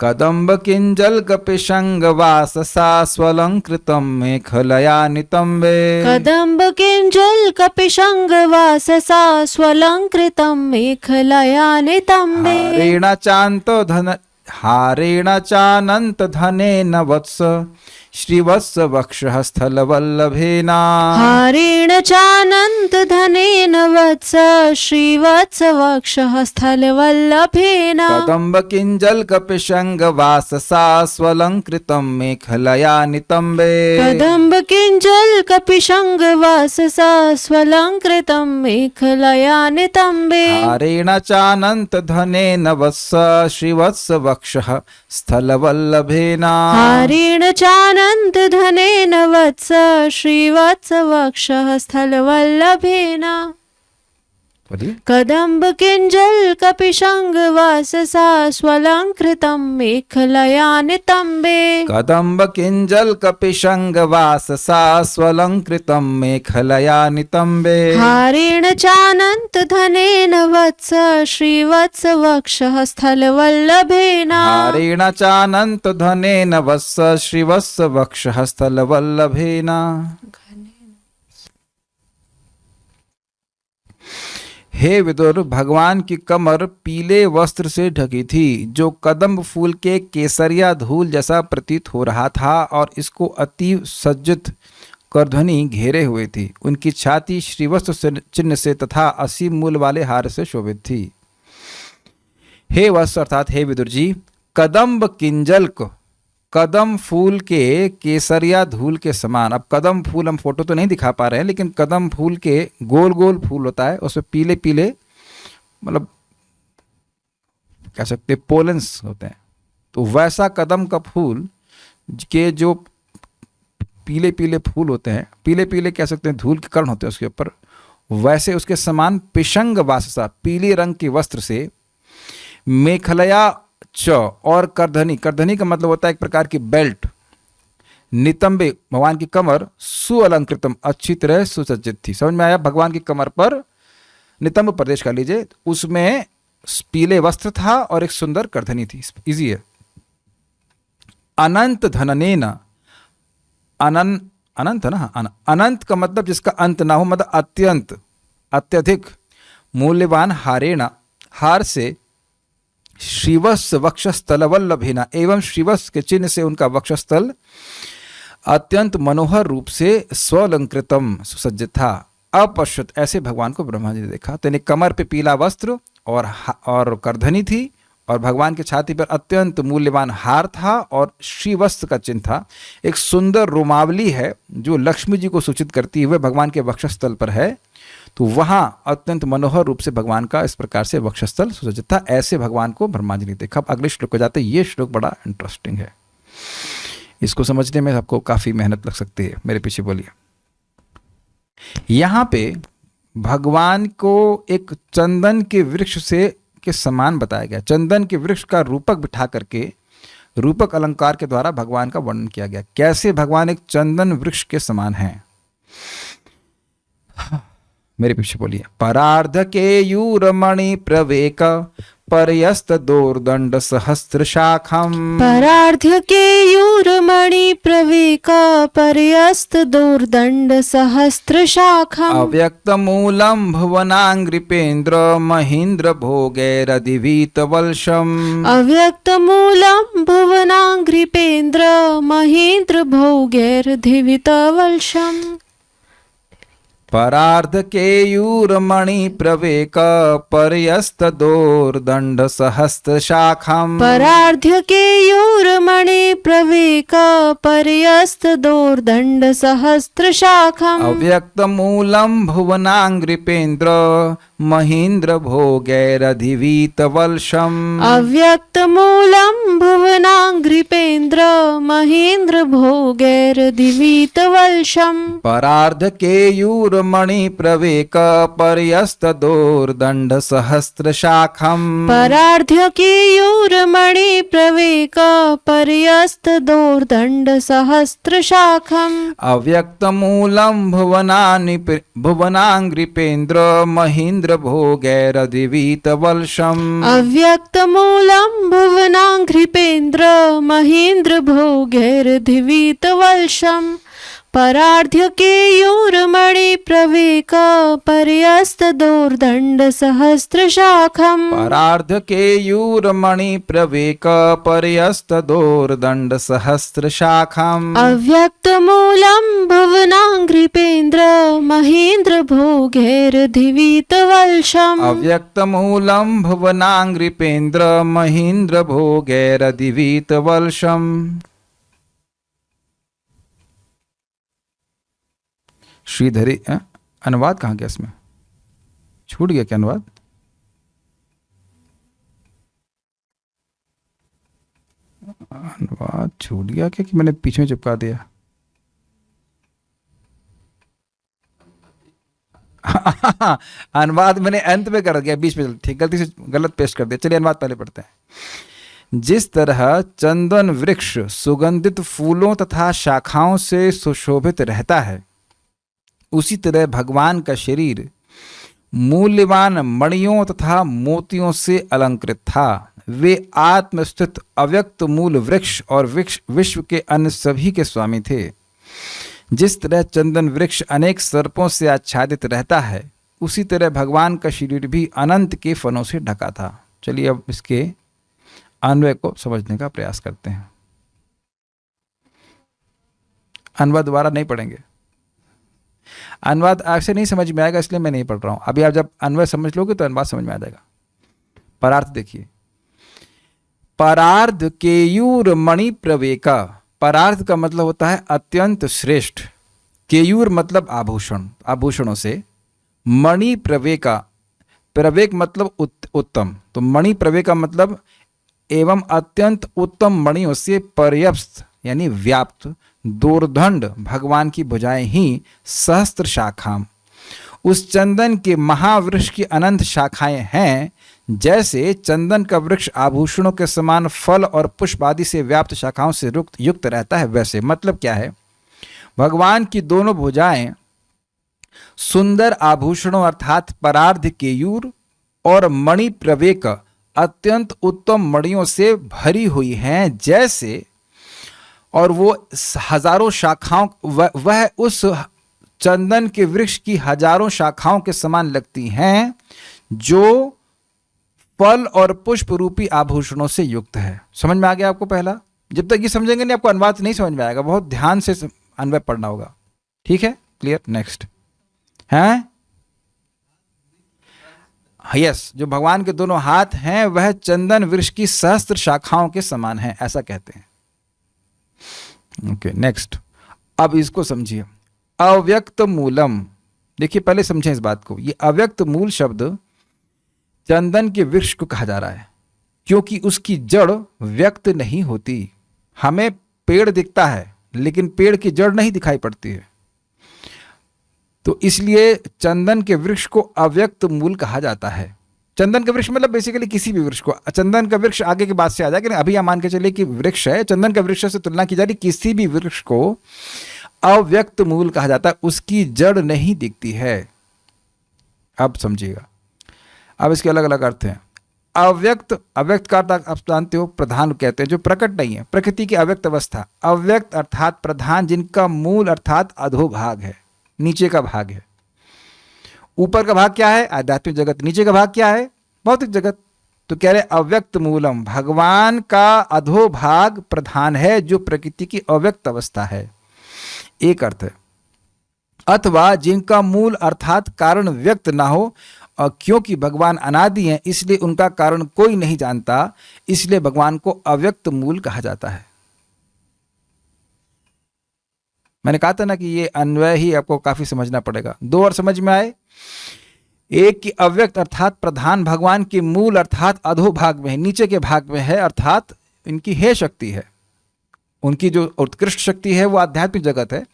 कदम्ब किंजल कपिशंग वाससा स्वलंकृतम मेखलया नितंबे। कदम्ब किंजल कपिशंग वाससा स्वलंकृतम मेखलया नितंबे। हारेण चांतो हारेण चानंत धनेन वत्स श्रीवत्स वक्षः स्थलवल्लभेन हारेण चानन्त धनेन वत्स श्रीवत्स वक्षः स्थलवल्लभेन कदम्ब किंजल कपिशंग वाससा स्वलंकृतं मेखलया नितंबे कदम्ब किञ्जल कपिशङ्ग वाससा स्वलङ्कृतं मेखलया नितम्बे हारेण चानंत धनेन वत्स श्रीवत्स वक्षः स्थलवल्लभेन हारेण चानन्त धनेन वत्स श्रीवत्स वक्षः स्थलवल्लभेन बोलिए कदम्ब किञ्जल कपिशङ्ग वाससा स्वलङ्कृतं मेखलया नितम्बे कदम्ब किंजल कपिशंग वाससा स्वलंकृतं मेखलया नितंबे हारेण चानन्त धनेन वत्स श्रीवत्स वक्षः स्थलवल्लभेन हारेण चानंत धनेन वत्स श्रीवत्स वक्षः स्थलवल्लभेन। हे विदुर, भगवान की कमर पीले वस्त्र से ढकी थी जो कदम्ब फूल के केसरिया धूल जैसा प्रतीत हो रहा था और इसको अति सज्जित करधनी घेरे हुए थी। उनकी छाती श्रीवत्स चिन्ह से तथा असीम मूल वाले हार से शोभित थी। हे वत्स अर्थात हे विदुर जी, कदम्ब किंजल्क, कदम फूल के केसरिया धूल के समान। अब कदम फूल हम फोटो तो नहीं दिखा पा रहे हैं, लेकिन कदम फूल के गोल गोल फूल होता है, उसमें पीले पीले मतलब कह सकते पोलेंस होते हैं, तो वैसा कदम का फूल के जो पीले पीले फूल होते हैं, पीले पीले कह सकते हैं धूल के कण होते हैं उसके ऊपर, वैसे उसके समान पिशंग वाससा पीले रंग के वस्त्र से मेखलया च और करधनी, करधनी का मतलब होता है एक प्रकार की बेल्ट, नितंबे भगवान की कमर सुअलंकृतम अच्छी तरह सुसज्जित थी। समझ में आया? भगवान की कमर पर नितंब प्रदेश कर लीजिए, उसमें पीले वस्त्र था और एक सुंदर करधनी थी। इजी है। अनंत धननेन, अनंत ना, अनंत का मतलब जिसका अंत ना हो, मतलब अत्यंत अत्यधिक मूल्यवान हारेण, हार से श्रीवत्स वक्षस्थलवल्लभेन, एवं श्रीवत्स के चिन्ह से उनका वक्षस्थल अत्यंत मनोहर रूप से स्वलंकृतम सुसज्जित था। अपश्यत, ऐसे भगवान को ब्रह्मा जी ने देखा। तो यानी कमर पे पीला वस्त्र और करधनी थी और भगवान की छाती पर अत्यंत मूल्यवान हार था और श्रीवस्त्र का चिन्ह था। एक सुंदर रोमावली है जो लक्ष्मी जी को सूचित करती हुए भगवान के वक्षस्थल पर है, तो वहाँ अत्यंत मनोहर रूप से भगवान का इस प्रकार से वक्षस्थल सुसज्जित था। ऐसे भगवान को ब्रह्मा जी ने देखा। अब अगले श्लोक को जाते, ये श्लोक बड़ा इंटरेस्टिंग है, इसको समझने में आपको काफी मेहनत लग सकती है। मेरे पीछे बोलिए। यहाँ पे भगवान को एक चंदन के वृक्ष से के समान बताया गया। चंदन के वृक्ष का रूपक बिठा करके रूपक अलंकार के द्वारा भगवान का वर्णन किया गया। कैसे भगवान एक चंदन वृक्ष के समान हैं। मेरे पीछे बोलिए। परार्ध के यूरमणि प्रवेक पर्यस्त दोर्दंड सहस्त्र शाखम, परार्ध्य के यूरमणि प्रवेक पर्यस्त दोर्दंड सहस्त्र शाखम, अव्यक्त मूलम भुवनांग्रिपेन्द्र महेन्द्र भोगैरधिवीत वल्शम, अव्यक्त मूलम भुवनांग्रिपेन्द्र महेन्द्र भोगैर्धिवित वल्शम, परार्ध के यूरमणि प्रवेक पर्यस्त दोर्दंड सहस्त्र शाखम, परार्ध्य के यूरमणि प्रवेक पर्यस्त दोर्दंड सहस्त्र शाखम, अव्यक्त मूलम भुवनांग्रिपेन्द्र महेन्द्र भोगैरधिवीत वल्शम, अव्यक्त मूलम भुवनांग्रिपेन्द्र महेन्द्र भोगैर्धिवीत वल्शम, परार्ध के यूरमणि प्रवेक पर्यस्त दोर्दंड सहस्त्र शाखम, परार्ध्य के यूरमणि प्रवेक पर्यस्त दोर्दंड सहस्त्र शाखम, अव्यक्त मूलम भुवनांग्रिपेन्द्र महेन्द्र भोगैरधिवीत वल्शम, अव्यक्त मूलम भुवनांघ्रिपेन्द्र महेन्द्र भोगैर्धिवीत वल्शम, परार्ध्य केयूरमणि प्रवेक पर्यस्त दोर्दंड सहस्त्र शाखम परार्ध केयूरमणि प्रवेक पर्यस्त दोर्दंड सहस्र शाखम अव्यक्त मूलम भुवनांग्रिपेन्द्र महेन्द्र भोगैर्धिवीत वल्शम अव्यक्त मूलम भुवनांग्रिपेन्द्र महीन्द्र भोगैरदिवीत वल्शम। श्रीधरी अनुवाद कहाँ गया इसमें? छूट गया क्या अनुवाद? अनुवाद छूट गया क्या कि मैंने पीछे में चिपका दिया? अनुवाद मैंने अंत में कर दिया, बीच में ठीक गलती से गलत पेस्ट कर दिया। चलिए अनुवाद पहले पढ़ते हैं। जिस तरह चंदन वृक्ष सुगंधित फूलों तथा शाखाओं से सुशोभित रहता है, उसी तरह भगवान का शरीर मूल्यवान मणियों तथा मोतियों से अलंकृत था। वे आत्मस्थित अव्यक्त मूल वृक्ष और विश्व के अन्य सभी के स्वामी थे। जिस तरह चंदन वृक्ष अनेक सर्पों से आच्छादित रहता है, उसी तरह भगवान का शरीर भी अनंत के फनों से ढका था। चलिए अब इसके अन्वय को समझने का प्रयास करते हैं। अनुवाद दोबारा नहीं पढ़ेंगे, अनुवाद आपसे नहीं समझ में आएगा, इसलिए मैं नहीं पढ़ रहा हूं। अभी आप जब अन्वय समझ लोगे तो अनुवाद समझ में आ जाएगा। परार्थ देखिए, परार्ध केयूर मणि प्रवेका। परार्थ का मतलब होता है अत्यंत श्रेष्ठ। केयूर मतलब आभूषण, आभूषणों से। मणि प्रवेका, प्रवेक मतलब उत्तम, तो मणि प्रवेका मतलब एवं अत्यंत उत्तम मणियों से पर्याप्त यानी व्याप्त दोर्दंड भगवान की भुजाएं ही सहस्त्र शाखाम, उस चंदन के महावृक्ष की अनंत शाखाएं हैं। जैसे चंदन का वृक्ष आभूषणों के समान फल और पुष्प आदि से व्याप्त शाखाओं से युक्त रहता है, वैसे मतलब क्या है, भगवान की दोनों भुजाएं सुंदर आभूषणों अर्थात परार्ध केयूर और मणि प्रवेक अत्यंत उत्तम मणियों से भरी हुई हैं। जैसे और वो हजारों शाखाओं वह उस चंदन के वृक्ष की हजारों शाखाओं के समान लगती हैं, जो फल और पुष्प रूपी आभूषणों से युक्त है। समझ में आ गया आपको? पहला, जब तक ये समझेंगे नहीं आपको अनुवाद नहीं समझ में आएगा, बहुत ध्यान से अन्वय पढ़ना होगा। ठीक है, क्लियर? नेक्स्ट हैं, यस, जो भगवान के दोनों हाथ हैं वह चंदन वृक्ष की सहस्त्र शाखाओं के समान है, ऐसा कहते हैं। Okay, next. अब इसको समझिए, अव्यक्त मूलम। देखिए पहले समझें इस बात को। ये अव्यक्त मूल शब्द चंदन के वृक्ष को कहा जा रहा है, क्योंकि उसकी जड़ व्यक्त नहीं होती। हमें पेड़ दिखता है लेकिन पेड़ की जड़ नहीं दिखाई पड़ती है, तो इसलिए चंदन के वृक्ष को अव्यक्त मूल कहा जाता है। चंदन का वृक्ष मतलब बेसिकली किसी भी वृक्ष को, चंदन का वृक्ष आगे के बाद से आ जाएगा, अभी आप मान के चलिए कि वृक्ष है, चंदन का वृक्ष से तुलना की जा रही, किसी भी वृक्ष को अव्यक्त मूल कहा जाता है, उसकी जड़ नहीं दिखती है। अब समझिएगा, अब इसके अलग अलग अर्थ हैं। अव्यक्त, अव्यक्त का अर्थ आप जानते हो प्रधान कहते हैं, जो प्रकट नहीं है, प्रकृति की अव्यक्त अवस्था। अव्यक्त अर्थात प्रधान, जिनका मूल अर्थात अधोभाग है, नीचे का भाग है। ऊपर का भाग क्या है? आध्यात्मिक जगत। नीचे का भाग क्या है? भौतिक जगत। तो कह रहे अव्यक्त मूलम, भगवान का अधोभाग प्रधान है, जो प्रकृति की अव्यक्त अवस्था है, एक अर्थ है। अथवा जिनका मूल अर्थात कारण व्यक्त ना हो, और क्योंकि भगवान अनादि हैं इसलिए उनका कारण कोई नहीं जानता, इसलिए भगवान को अव्यक्त मूल कहा जाता है। मैंने कहा था ना कि ये अन्वय ही आपको काफी समझना पड़ेगा। दो और समझ में आए, एक की अव्यक्त अर्थात प्रधान भगवान के मूल अर्थात अधोभाग में है, नीचे के भाग में है, अर्थात इनकी हे शक्ति है, उनकी जो उत्कृष्ट शक्ति है वो आध्यात्मिक जगत है,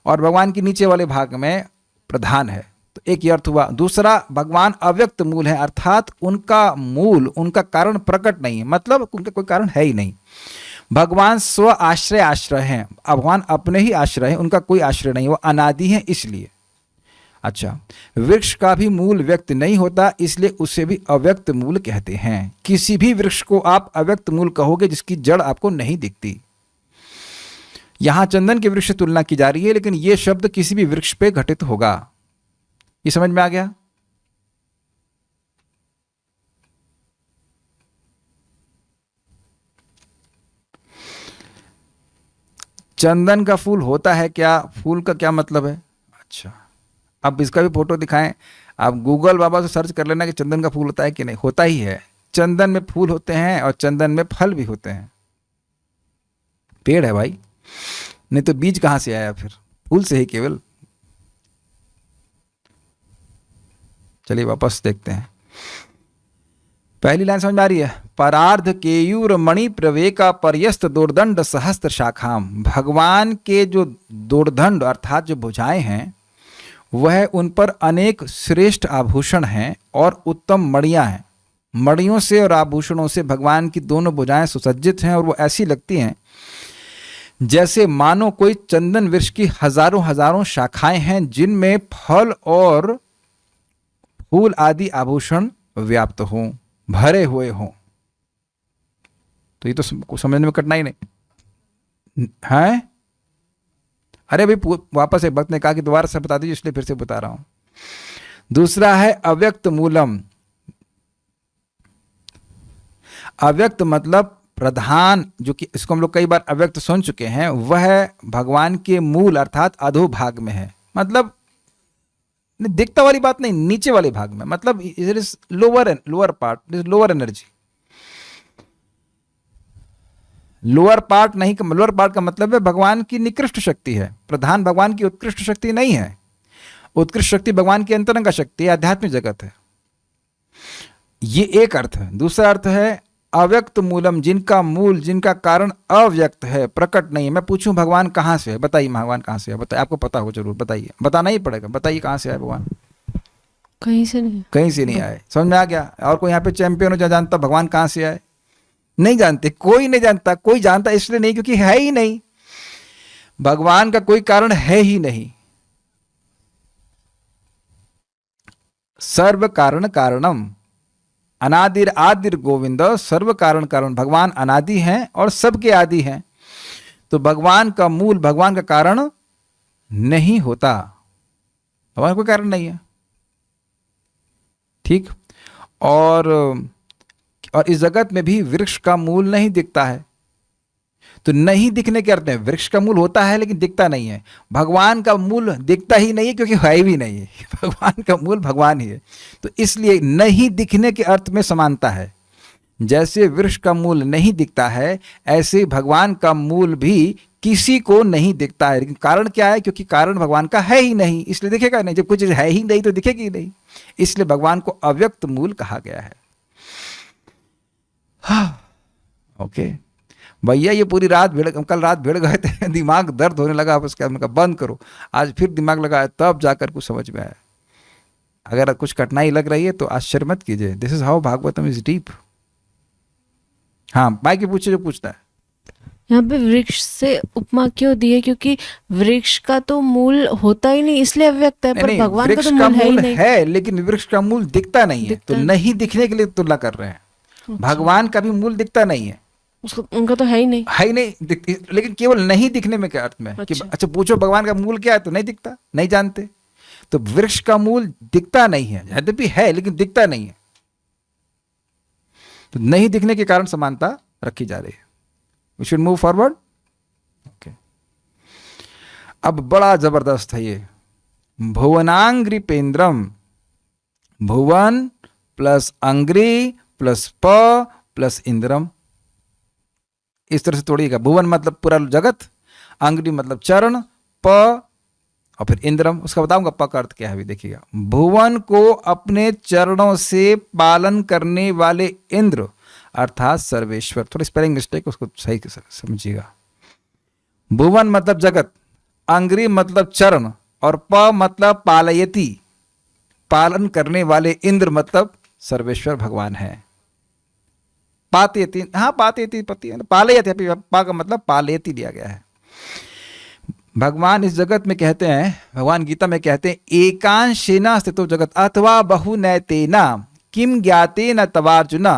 और भगवान के नीचे वाले भाग में प्रधान है। तो एक ये अर्थ हुआ। दूसरा, भगवान अव्यक्त मूल है, अर्थात उनका मूल, उनका कारण प्रकट नहीं है, मतलब उनका कोई कारण है ही नहीं। भगवान स्व आश्रय आश्रय हैं, भगवान अपने ही आश्रय हैं, उनका कोई आश्रय नहीं, वो अनादि हैं इसलिए। अच्छा, वृक्ष का भी मूल व्यक्त नहीं होता, इसलिए उसे भी अव्यक्त मूल कहते हैं। किसी भी वृक्ष को आप अव्यक्त मूल कहोगे जिसकी जड़ आपको नहीं दिखती। यहां चंदन के वृक्ष से तुलना की जा रही है, लेकिन यह शब्द किसी भी वृक्ष पे घटित होगा। ये समझ में आ गया? चंदन का फूल होता है क्या? फूल का क्या मतलब है? अच्छा, अब इसका भी फोटो दिखाएं। आप गूगल बाबा से सर्च कर लेना कि चंदन का फूल होता है कि नहीं। होता ही है। चंदन में फूल होते हैं और चंदन में फल भी होते हैं। पेड़ है भाई, नहीं तो बीज कहां से आया? फिर फूल से ही केवल। चलिए वापस देखते हैं। पहली लाइन समझ में आ रही है? परार्ध केयूर मणि प्रवेका पर्यस्त दोर्दंड सहस्त्र शाखाम। भगवान के जो दोर्दंड अर्थात जो भुजाएं हैं, वह उन पर अनेक श्रेष्ठ आभूषण हैं और उत्तम मणियां हैं। मणियों से और आभूषणों से भगवान की दोनों भुजाएं सुसज्जित हैं और वो ऐसी लगती हैं जैसे मानो कोई चंदन वृक्ष की हजारों हजारों शाखाएं हैं जिनमें फल और फूल आदि आभूषण व्याप्त हों, भरे हुए हों। तो ये तो समझने में कठिनाई नहीं है। अरे भाई वापस एक भक्त ने कहा कि दोबारा से बता दीजिए, इसलिए फिर से बता रहा हूं। दूसरा है अव्यक्त मूलम। अव्यक्त मतलब प्रधान, जो कि इसको हम लोग कई बार अव्यक्त सुन चुके हैं, वह भगवान के मूल अर्थात अधोभाग में है। मतलब दिखता वाली बात नहीं, नीचे वाले भाग में, मतलब it is lower part, it is lower energy. Lower part नहीं, लोअर पार्ट का मतलब है भगवान की निकृष्ट शक्ति है। प्रधान भगवान की उत्कृष्ट शक्ति नहीं है। उत्कृष्ट शक्ति भगवान की अंतरंग शक्ति है, आध्यात्मिक जगत है। ये एक अर्थ है। दूसरा अर्थ है अव्यक्त मूलम, जिनका मूल, जिनका कारण अव्यक्त है, प्रकट नहीं है। मैं पूछूं भगवान कहां से है? बताइए भगवान कहां से है? बताइए, आपको पता हो जरूर बताइए, बताना ही पड़ेगा। बताइए कहां से आए भगवान? कहीं से नहीं, कहीं से नहीं आए। समझ में आ गया? और कोई यहाँ पे चैंपियन हो जो जानता भगवान कहां से आए? नहीं जानते, कोई नहीं जानता। कोई जानता इसलिए नहीं क्योंकि है ही नहीं। भगवान का कोई कारण है ही नहीं। सर्व कारण कारणम, अनादिर आदिर गोविंद। सर्व कारण कारण, भगवान अनादि हैं और सबके आदि हैं। तो भगवान का मूल, भगवान का कारण नहीं होता। भगवान कोई कारण नहीं है। ठीक। और इस जगत में भी वृक्ष का मूल नहीं दिखता है। तो नहीं दिखने के अर्थ में वृक्ष का मूल होता है लेकिन दिखता नहीं है। भगवान का मूल दिखता ही नहीं है क्योंकि है भी नहीं है। भगवान का मूल भगवान ही है। तो इसलिए नहीं दिखने के अर्थ में समानता है। जैसे वृक्ष का मूल नहीं दिखता है, ऐसे भगवान का मूल भी किसी को नहीं दिखता है। लेकिन कारण क्या है? क्योंकि कारण भगवान का है ही नहीं, इसलिए दिखेगा नहीं। जब कुछ है ही नहीं तो दिखेगी ही नहीं। इसलिए भगवान को अव्यक्त मूल कहा गया है। ओके भैया, ये पूरी रात कल रात भिड़ गए थे, दिमाग दर्द होने लगा। उसके बाद मैंने कहा बंद करो। आज फिर दिमाग लगाया, तब जाकर कुछ समझ में आया। अगर कुछ कठिनाई लग रही है तो आश्चर्य मत कीजिए। This is how Bhagavatam is deep. हाँ, बाकी पूछे जो पूछता है। यहाँ पे वृक्ष से उपमा क्यों दी है? क्योंकि वृक्ष का तो मूल होता ही नहीं, इसलिए अव्यक्त है। पर भगवान का तो मूल है ही नहीं है, लेकिन वृक्ष का मूल दिखता नहीं है। तो नहीं दिखने के लिए तुलना कर रहे हैं। भगवान का भी मूल दिखता नहीं है, उसको, उनका तो है ही नहीं, लेकिन केवल नहीं दिखने में क्या अर्थ में? कि अच्छा पूछो भगवान का मूल क्या है तो नहीं दिखता, नहीं जानते। तो वृक्ष का मूल दिखता नहीं है, यद्यपि है लेकिन दिखता नहीं है। तो नहीं दिखने के कारण समानता रखी जा रही है। We should move forward. Okay, अब बड़ा जबरदस्त है ये। भुवनांग्रिपेंद्रम, भुवन प्लस अंग्री प्लस प प्लस इंद्रम, इस तरह से तोड़िएगा। भुवन मतलब पूरा जगत, अंग्री मतलब चरण, प और फिर इंद्रम। उसका बताऊंगा प का अर्थ क्या है, भी देखिएगा। भुवन को अपने चरणों से पालन करने वाले इंद्र अर्थात सर्वेश्वर। थोड़ी स्पेलिंग मिस्टेक, उसको सही समझिएगा। भुवन मतलब जगत, अंग्री मतलब चरण और प मतलब पालयति, पालन करने वाले। इंद्र मतलब सर्वेश्वर भगवान है। पातयति, हाँ पातयति पति, पालयति, पा का मतलब पालयति दिया गया है। भगवान इस जगत में कहते हैं, भगवान गीता में कहते हैं, एकांशेन स्थितो जगत अथवा बहुनैतेना किम ज्ञातेन तवार्जुना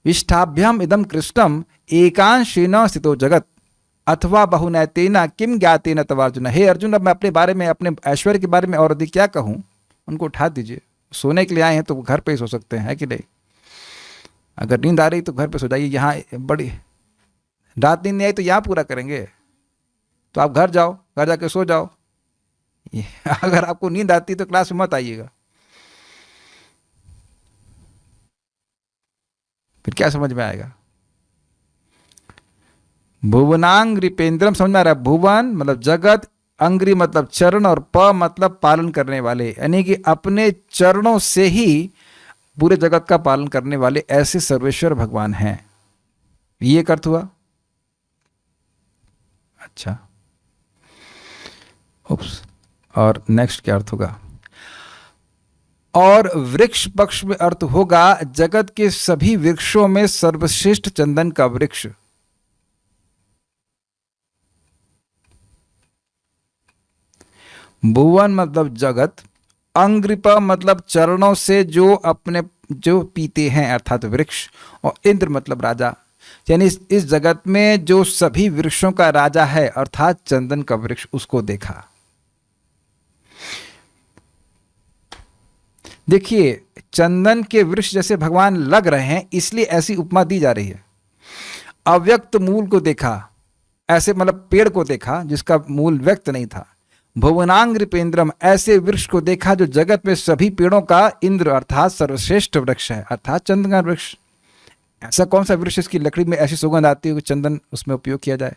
विष्ठाभ्याम इदम कृष्णम एकांशेन स्थितो जगत। अथवा बहुनैतेना किम ज्ञातेन तव अर्जुन। हे अर्जुन, अब मैं अपने बारे में, अपने ऐश्वर्य के बारे में और अधिक क्या कहूँ। उनको उठा दीजिए, सोने के लिए आए हैं तो घर पे ही सो सकते हैं, है कि नहीं। अगर नींद आ रही तो घर पे सो जाइए, यहाँ बड़ी रात नींद नहीं आई तो यहाँ पूरा करेंगे, तो आप घर जाओ, घर जाके सो जाओ। अगर आपको नींद आती तो क्लास में मत आइएगा, फिर क्या समझ में आएगा। भुवनांग रिपेंद्रम, समझ में आ रहा है। भुवन मतलब जगत, अंग्री मतलब चरण, और प मतलब पालन करने वाले, यानी कि अपने चरणों से ही पूरे जगत का पालन करने वाले ऐसे सर्वेश्वर भगवान हैं। ये एक अर्थ हुआ। अच्छा, उप्स, और नेक्स्ट क्या अर्थ होगा। और वृक्ष पक्ष में अर्थ होगा जगत के सभी वृक्षों में सर्वश्रेष्ठ चंदन का वृक्ष। भुवन मतलब जगत, अंग्रिप मतलब चरणों से जो पीते हैं अर्थात वृक्ष, और इंद्र मतलब राजा, यानी इस जगत में जो सभी वृक्षों का राजा है अर्थात चंदन का वृक्ष, उसको देखा। देखिए, चंदन के वृक्ष जैसे भगवान लग रहे हैं, इसलिए ऐसी उपमा दी जा रही है। अव्यक्त मूल को देखा, ऐसे मतलब पेड़ को देखा जिसका मूल व्यक्त नहीं था। भुवनांग रिपेंद्रम, ऐसे वृक्ष को देखा जो जगत में सभी पेड़ों का इंद्र अर्थात सर्वश्रेष्ठ वृक्ष है, अर्थात चंदन का वृक्ष। ऐसा कौन सा वृक्ष इसकी लकड़ी में ऐसी सुगंध आती है कि चंदन उसमें उपयोग किया जाए।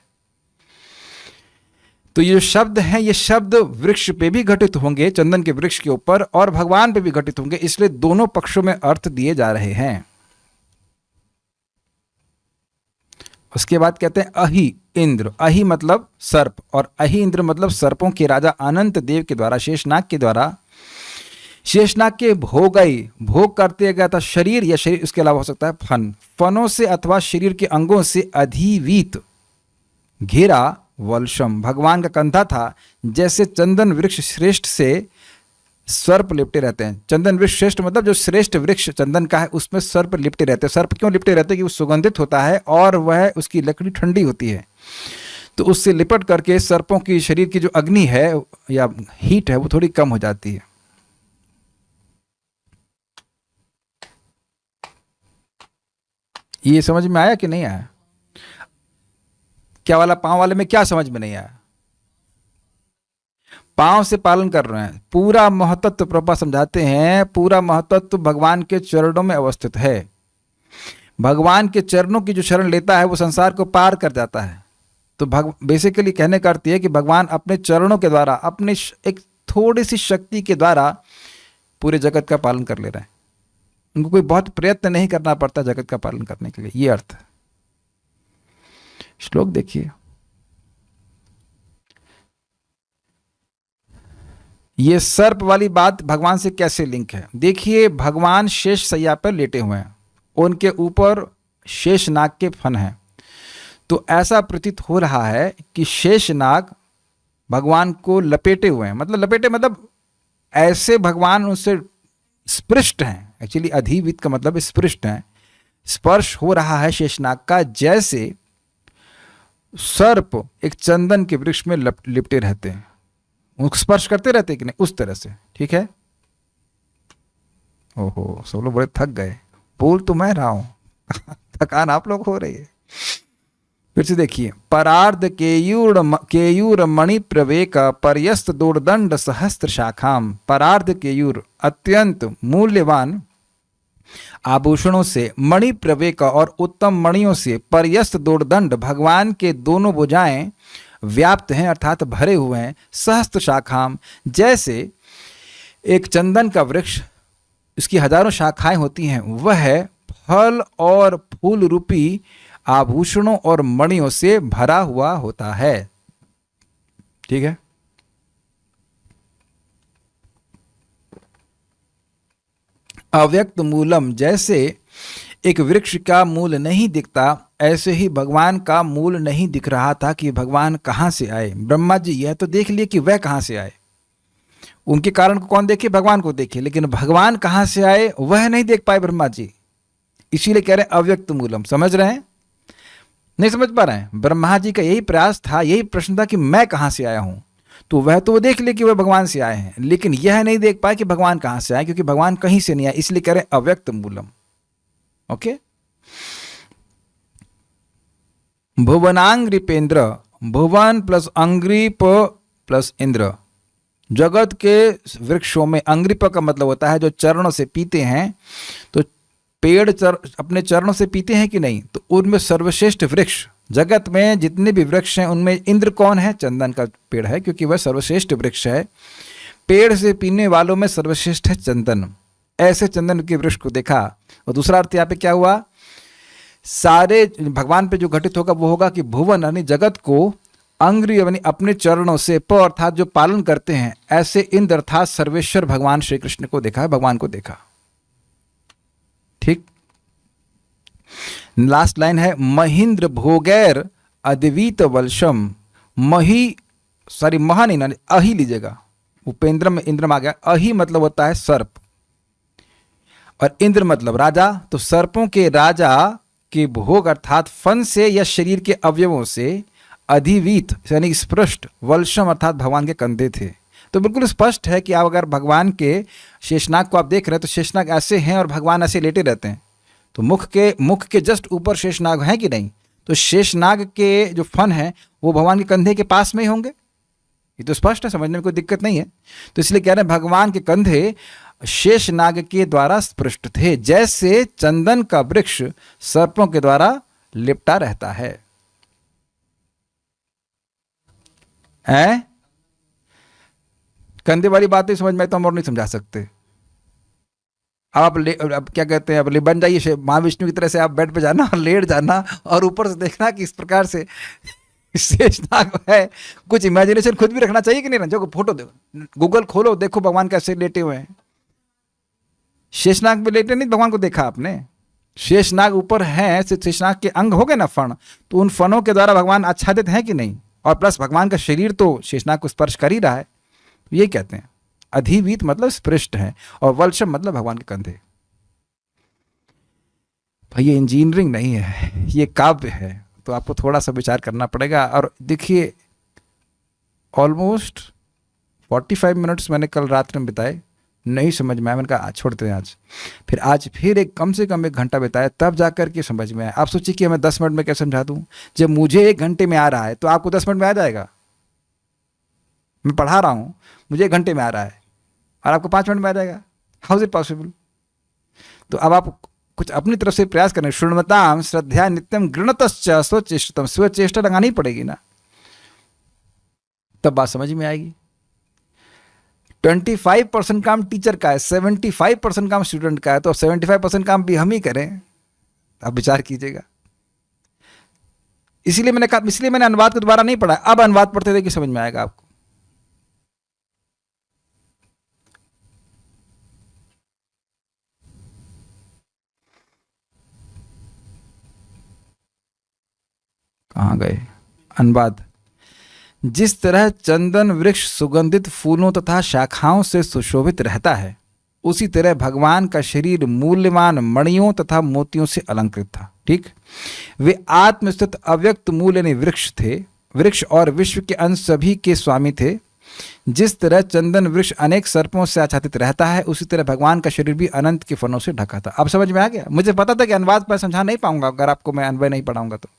तो ये जो शब्द हैं, ये शब्द वृक्ष पे भी घटित होंगे, चंदन के वृक्ष के ऊपर, और भगवान पे भी घटित होंगे, इसलिए दोनों पक्षों में अर्थ दिए जा रहे हैं। उसके बाद कहते हैं अहि इंद्र। अहि मतलब सर्प, और अहि इंद्र मतलब सर्पों के राजा अनंत देव के द्वारा, शेषनाग के द्वारा, शेषनाग के भोगई, भोग करते गया था शरीर, या शरीर इसके अलावा हो सकता है फन, फनों से अथवा शरीर के अंगों से अधिवीत घेरा वलशम, भगवान का कंधा था। जैसे चंदन वृक्ष श्रेष्ठ से सर्प लिपटे रहते हैं। चंदन वृक्ष श्रेष्ठ मतलब जो श्रेष्ठ वृक्ष चंदन का है उसमें सर्प लिपटे रहते हैं। सर्प क्यों लिपटे रहते हैं? कि वो सुगंधित होता है और वह उसकी लकड़ी ठंडी होती है, तो उससे लिपट करके सर्पों की शरीर की जो अग्नि है या हीट है वो थोड़ी कम हो जाती है। ये समझ में आया कि नहीं आया? क्या वाला पांव वाले में क्या समझ में नहीं आया? पांव से पालन कर रहे हैं। पूरा महतत्व प्रभा समझाते हैं, पूरा महतत्व भगवान के चरणों में अवस्थित है। भगवान के चरणों की जो शरण लेता है वो संसार को पार कर जाता है। तो बेसिकली कहने का अर्थ है कि भगवान अपने चरणों के द्वारा, अपने एक थोड़ी सी शक्ति के द्वारा पूरे जगत का पालन कर ले रहे हैं। उनको कोई बहुत प्रयत्न नहीं करना पड़ता जगत का पालन करने के लिए। ये अर्थ है। श्लोक देखिए, ये सर्प वाली बात भगवान से कैसे लिंक है। देखिए, भगवान शेष सैया पर लेटे हुए हैं, उनके ऊपर शेषनाग के फन हैं। तो ऐसा प्रतीत हो रहा है कि शेषनाग भगवान को लपेटे हुए हैं। मतलब लपेटे मतलब ऐसे भगवान उनसे स्पृष्ट हैं। एक्चुअली अधिवित का मतलब स्पृष्ट हैं, स्पर्श हो रहा है शेषनाग का, जैसे सर्प एक चंदन के वृक्ष में लिपटे रहते हैं, उनको स्पर्श करते रहते कि नहीं, उस तरह से। ठीक है। ओहो, सब लोग बड़े थक गए। बोल तो मैं रहा हूं, थकान आप लोग हो रही है। फिर से देखिए, परार्ध केयूर मणि प्रवेक पर्यस्त दोर्दंड सहस्त्र शाखाम। परार्ध केयूर अत्यंत मूल्यवान आभूषणों से, मणि प्रवेक और उत्तम मणियों से, पर्यस्त दोर्दंड भगवान के दोनों भुजाएं व्याप्त हैं अर्थात भरे हुए हैं। सहस्त्र शाखाम, जैसे एक चंदन का वृक्ष, इसकी हजारों शाखाएं होती हैं, वह फल और फूल रूपी आभूषणों और मणियों से भरा हुआ होता है। ठीक है। अव्यक्त मूलम, जैसे एक वृक्ष का मूल नहीं दिखता, ऐसे ही भगवान का मूल नहीं दिख रहा था कि भगवान कहाँ से आए। ब्रह्मा जी यह तो देख लिए कि वह कहाँ से आए, उनके कारण को कौन देखे? भगवान को देखे, लेकिन भगवान कहाँ से आए वह नहीं देख पाए ब्रह्मा जी। इसीलिए कह रहे हैं अव्यक्त मूलम। समझ रहे हैं? नहीं समझ पा रहे हैं? ब्रह्मा जी का यही प्रयास था, यही प्रश्न था कि मैं कहाँ से आया हूँ। तो वह तो वो देख ले कि वह भगवान से आए हैं, लेकिन यह नहीं देख पाए कि भगवान कहाँ से आए, क्योंकि भगवान कहीं से नहीं आए, इसलिए कह रहे हैं अव्यक्त मूलम। ओके। भुवनांग्रिपेंद्र, भुवन प्लस अंग्रिप प्लस इंद्र, जगत के वृक्षों में, अंग्रिप का मतलब होता है जो चरणों से पीते हैं। तो पेड़ अपने चरणों से पीते हैं कि नहीं? तो उनमें सर्वश्रेष्ठ वृक्ष, जगत में जितने भी वृक्ष हैं उनमें इंद्र कौन है? चंदन का पेड़ है, क्योंकि वह सर्वश्रेष्ठ वृक्ष है। पेड़ से पीने वालों में सर्वश्रेष्ठ है चंदन। ऐसे चंदन के वृक्ष को देखा। और दूसरा अर्थ यहाँ पे क्या हुआ? सारे भगवान पे जो घटित होगा वो होगा कि भुवन यानी जगत को, अंग्रि यानी अपने चरणों से, प अर्थात जो पालन करते हैं, ऐसे इंद्र अर्थात सर्वेश्वर भगवान श्री कृष्ण को देखा है, भगवान को देखा। ठीक। लास्ट लाइन है महेंद्र भोगैर अद्वित वलशम, महा नहीं ना, अही लीजिएगा, उपेंद्र में इंद्रम आ गया। अही मतलब होता है सर्प, और इंद्र मतलब राजा। तो सर्पों के राजा के भोग अर्थात फन से या शरीर के अवयवों से अधिवीत यानी स्पष्ट, वलशम अर्थात भगवान के कंधे थे। तो बिल्कुल स्पष्ट है कि आप अगर भगवान के शेषनाग को आप देख रहे हैं तो शेषनाग ऐसे हैं और भगवान ऐसे लेटे रहते हैं। तो मुख के जस्ट ऊपर शेषनाग है कि नहीं? तो शेषनाग के जो फन है वो भगवान के कंधे के पास में ही होंगे। ये तो स्पष्ट है, समझने में कोई दिक्कत नहीं है। तो इसलिए कह रहे हैं भगवान के कंधे शेषनाग के द्वारा स्पृष्ट थे, जैसे चंदन का वृक्ष सर्पों के द्वारा लिपटा रहता है। कंधे वाली बातें समझ में तो हम और नहीं समझा सकते। अब क्या कहते हैं, अब बन जाइए महाविष्णु की तरह से, आप बेड पे जाना और लेट जाना और ऊपर से देखना कि इस प्रकार से शेषनाग है। कुछ इमेजिनेशन खुद भी रखना चाहिए कि नहीं? जो फोटो देखो, गूगल खोलो, देखो भगवान कैसे लेटे हुए हैं। शेषनाग पे लेटे नहीं, भगवान को देखा आपने? शेषनाग ऊपर है, शेषनाग के अंग हो गए ना फण, तो उन फणों के द्वारा भगवान आच्छादित हैं कि नहीं? और प्लस भगवान का शरीर तो शेषनाग को स्पर्श कर ही रहा है। ये कहते हैं अधिवीत मतलब स्पृष्ट है, और वलशम मतलब भगवान के कंधे। भाई ये इंजीनियरिंग नहीं है, ये काव्य है, तो आपको थोड़ा सा विचार करना पड़ेगा। और देखिए ऑलमोस्ट 45 मिनट्स मैंने कल रात में बिताए, नहीं समझ में आया, मैंने कहा छोड़ते हैं आज फिर एक कम से कम 1 घंटा बिताया, तब जाकर के समझ में आया। आप सोचिए कि मैं 10 मिनट में कैसे समझा दूं? जब मुझे 1 घंटे में आ रहा है तो आपको 10 मिनट में आ जाएगा। मैं पढ़ा रहा हूं, मुझे 1 घंटे में आ रहा है और आपको 5 मिनट में आ जाएगा। How is it possible? तो अब आप कुछ अपनी तरफ से प्रयास करें। शृण्वताम श्रद्धा नित्यम गृणतश्च स्वचेष्टतम, स्वचेष्टा लगानी पड़ेगी ना, तब बात समझ में आएगी। 25% काम टीचर का है, 75% काम स्टूडेंट का है, तो 75% काम भी हम ही करें। आप विचार कीजिएगा। इसलिए मैंने अनुवाद को दोबारा नहीं पढ़ा, अब अनुवाद पढ़ते थे कि समझ में आएगा आपको। कहाँ गए अनुवाद? जिस तरह चंदन वृक्ष सुगंधित फूलों तथा शाखाओं से सुशोभित रहता है, उसी तरह भगवान का शरीर मूल्यवान मणियों तथा मोतियों से अलंकृत था। ठीक। वे आत्मस्थित अव्यक्त मूल यानी वृक्ष थे, वृक्ष और विश्व के अंश सभी के स्वामी थे। जिस तरह चंदन वृक्ष अनेक सर्पों से आच्छादित रहता है, उसी तरह भगवान का शरीर भी अनंत के फनों से ढका था। अब समझ में आ गया? मुझे पता था कि अनुवाद पर समझा नहीं पाऊंगा अगर आपको मैं अन्वय नहीं पढ़ाऊंगा तो।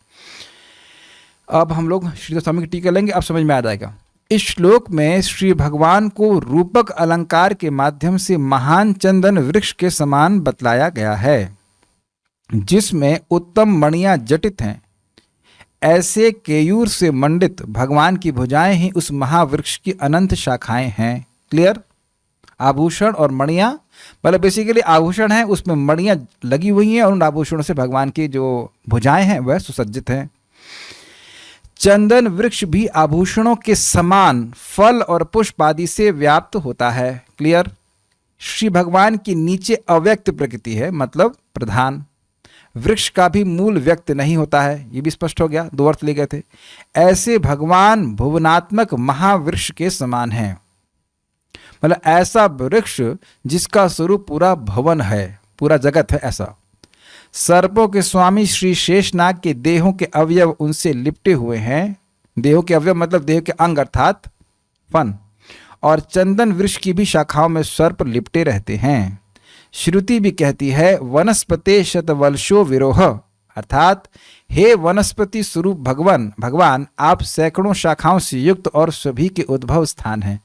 अब हम लोग श्री स्वामी की टीका लेंगे, अब समझ में आ जाएगा। इस श्लोक में श्री भगवान को रूपक अलंकार के माध्यम से महान चंदन वृक्ष के समान बतलाया गया है, जिसमें उत्तम मणियां जटित हैं। ऐसे केयूर से मंडित भगवान की भुजाएं ही उस महावृक्ष की अनंत शाखाएं हैं। क्लियर? आभूषण और मणियां, मतलब बेसिकली आभूषण है, उसमें मणियां लगी हुई हैं और उन आभूषणों से भगवान की जो भुजाएं हैं वह सुसज्जित हैं। चंदन वृक्ष भी आभूषणों के समान फल और पुष्प आदि से व्याप्त होता है। क्लियर? श्री भगवान की नीचे अव्यक्त प्रकृति है, मतलब प्रधान। वृक्ष का भी मूल व्यक्त नहीं होता है, ये भी स्पष्ट हो गया। 2 अर्थ ले गए थे। ऐसे भगवान भुवनात्मक महावृक्ष के समान है, मतलब ऐसा वृक्ष जिसका स्वरूप पूरा भवन है, पूरा जगत है ऐसा। सर्पों के स्वामी श्री शेषनाग के देहों के अवयव उनसे लिपटे हुए हैं। देहों के अवयव मतलब देह के अंग अर्थात फन। और चंदन वृक्ष की भी शाखाओं में सर्प लिपटे रहते हैं। श्रुति भी कहती है वनस्पते शतवल्शो विरोह, अर्थात हे वनस्पति स्वरूप भगवान आप सैकड़ों शाखाओं से युक्त और सभी के उद्भव स्थान हैं।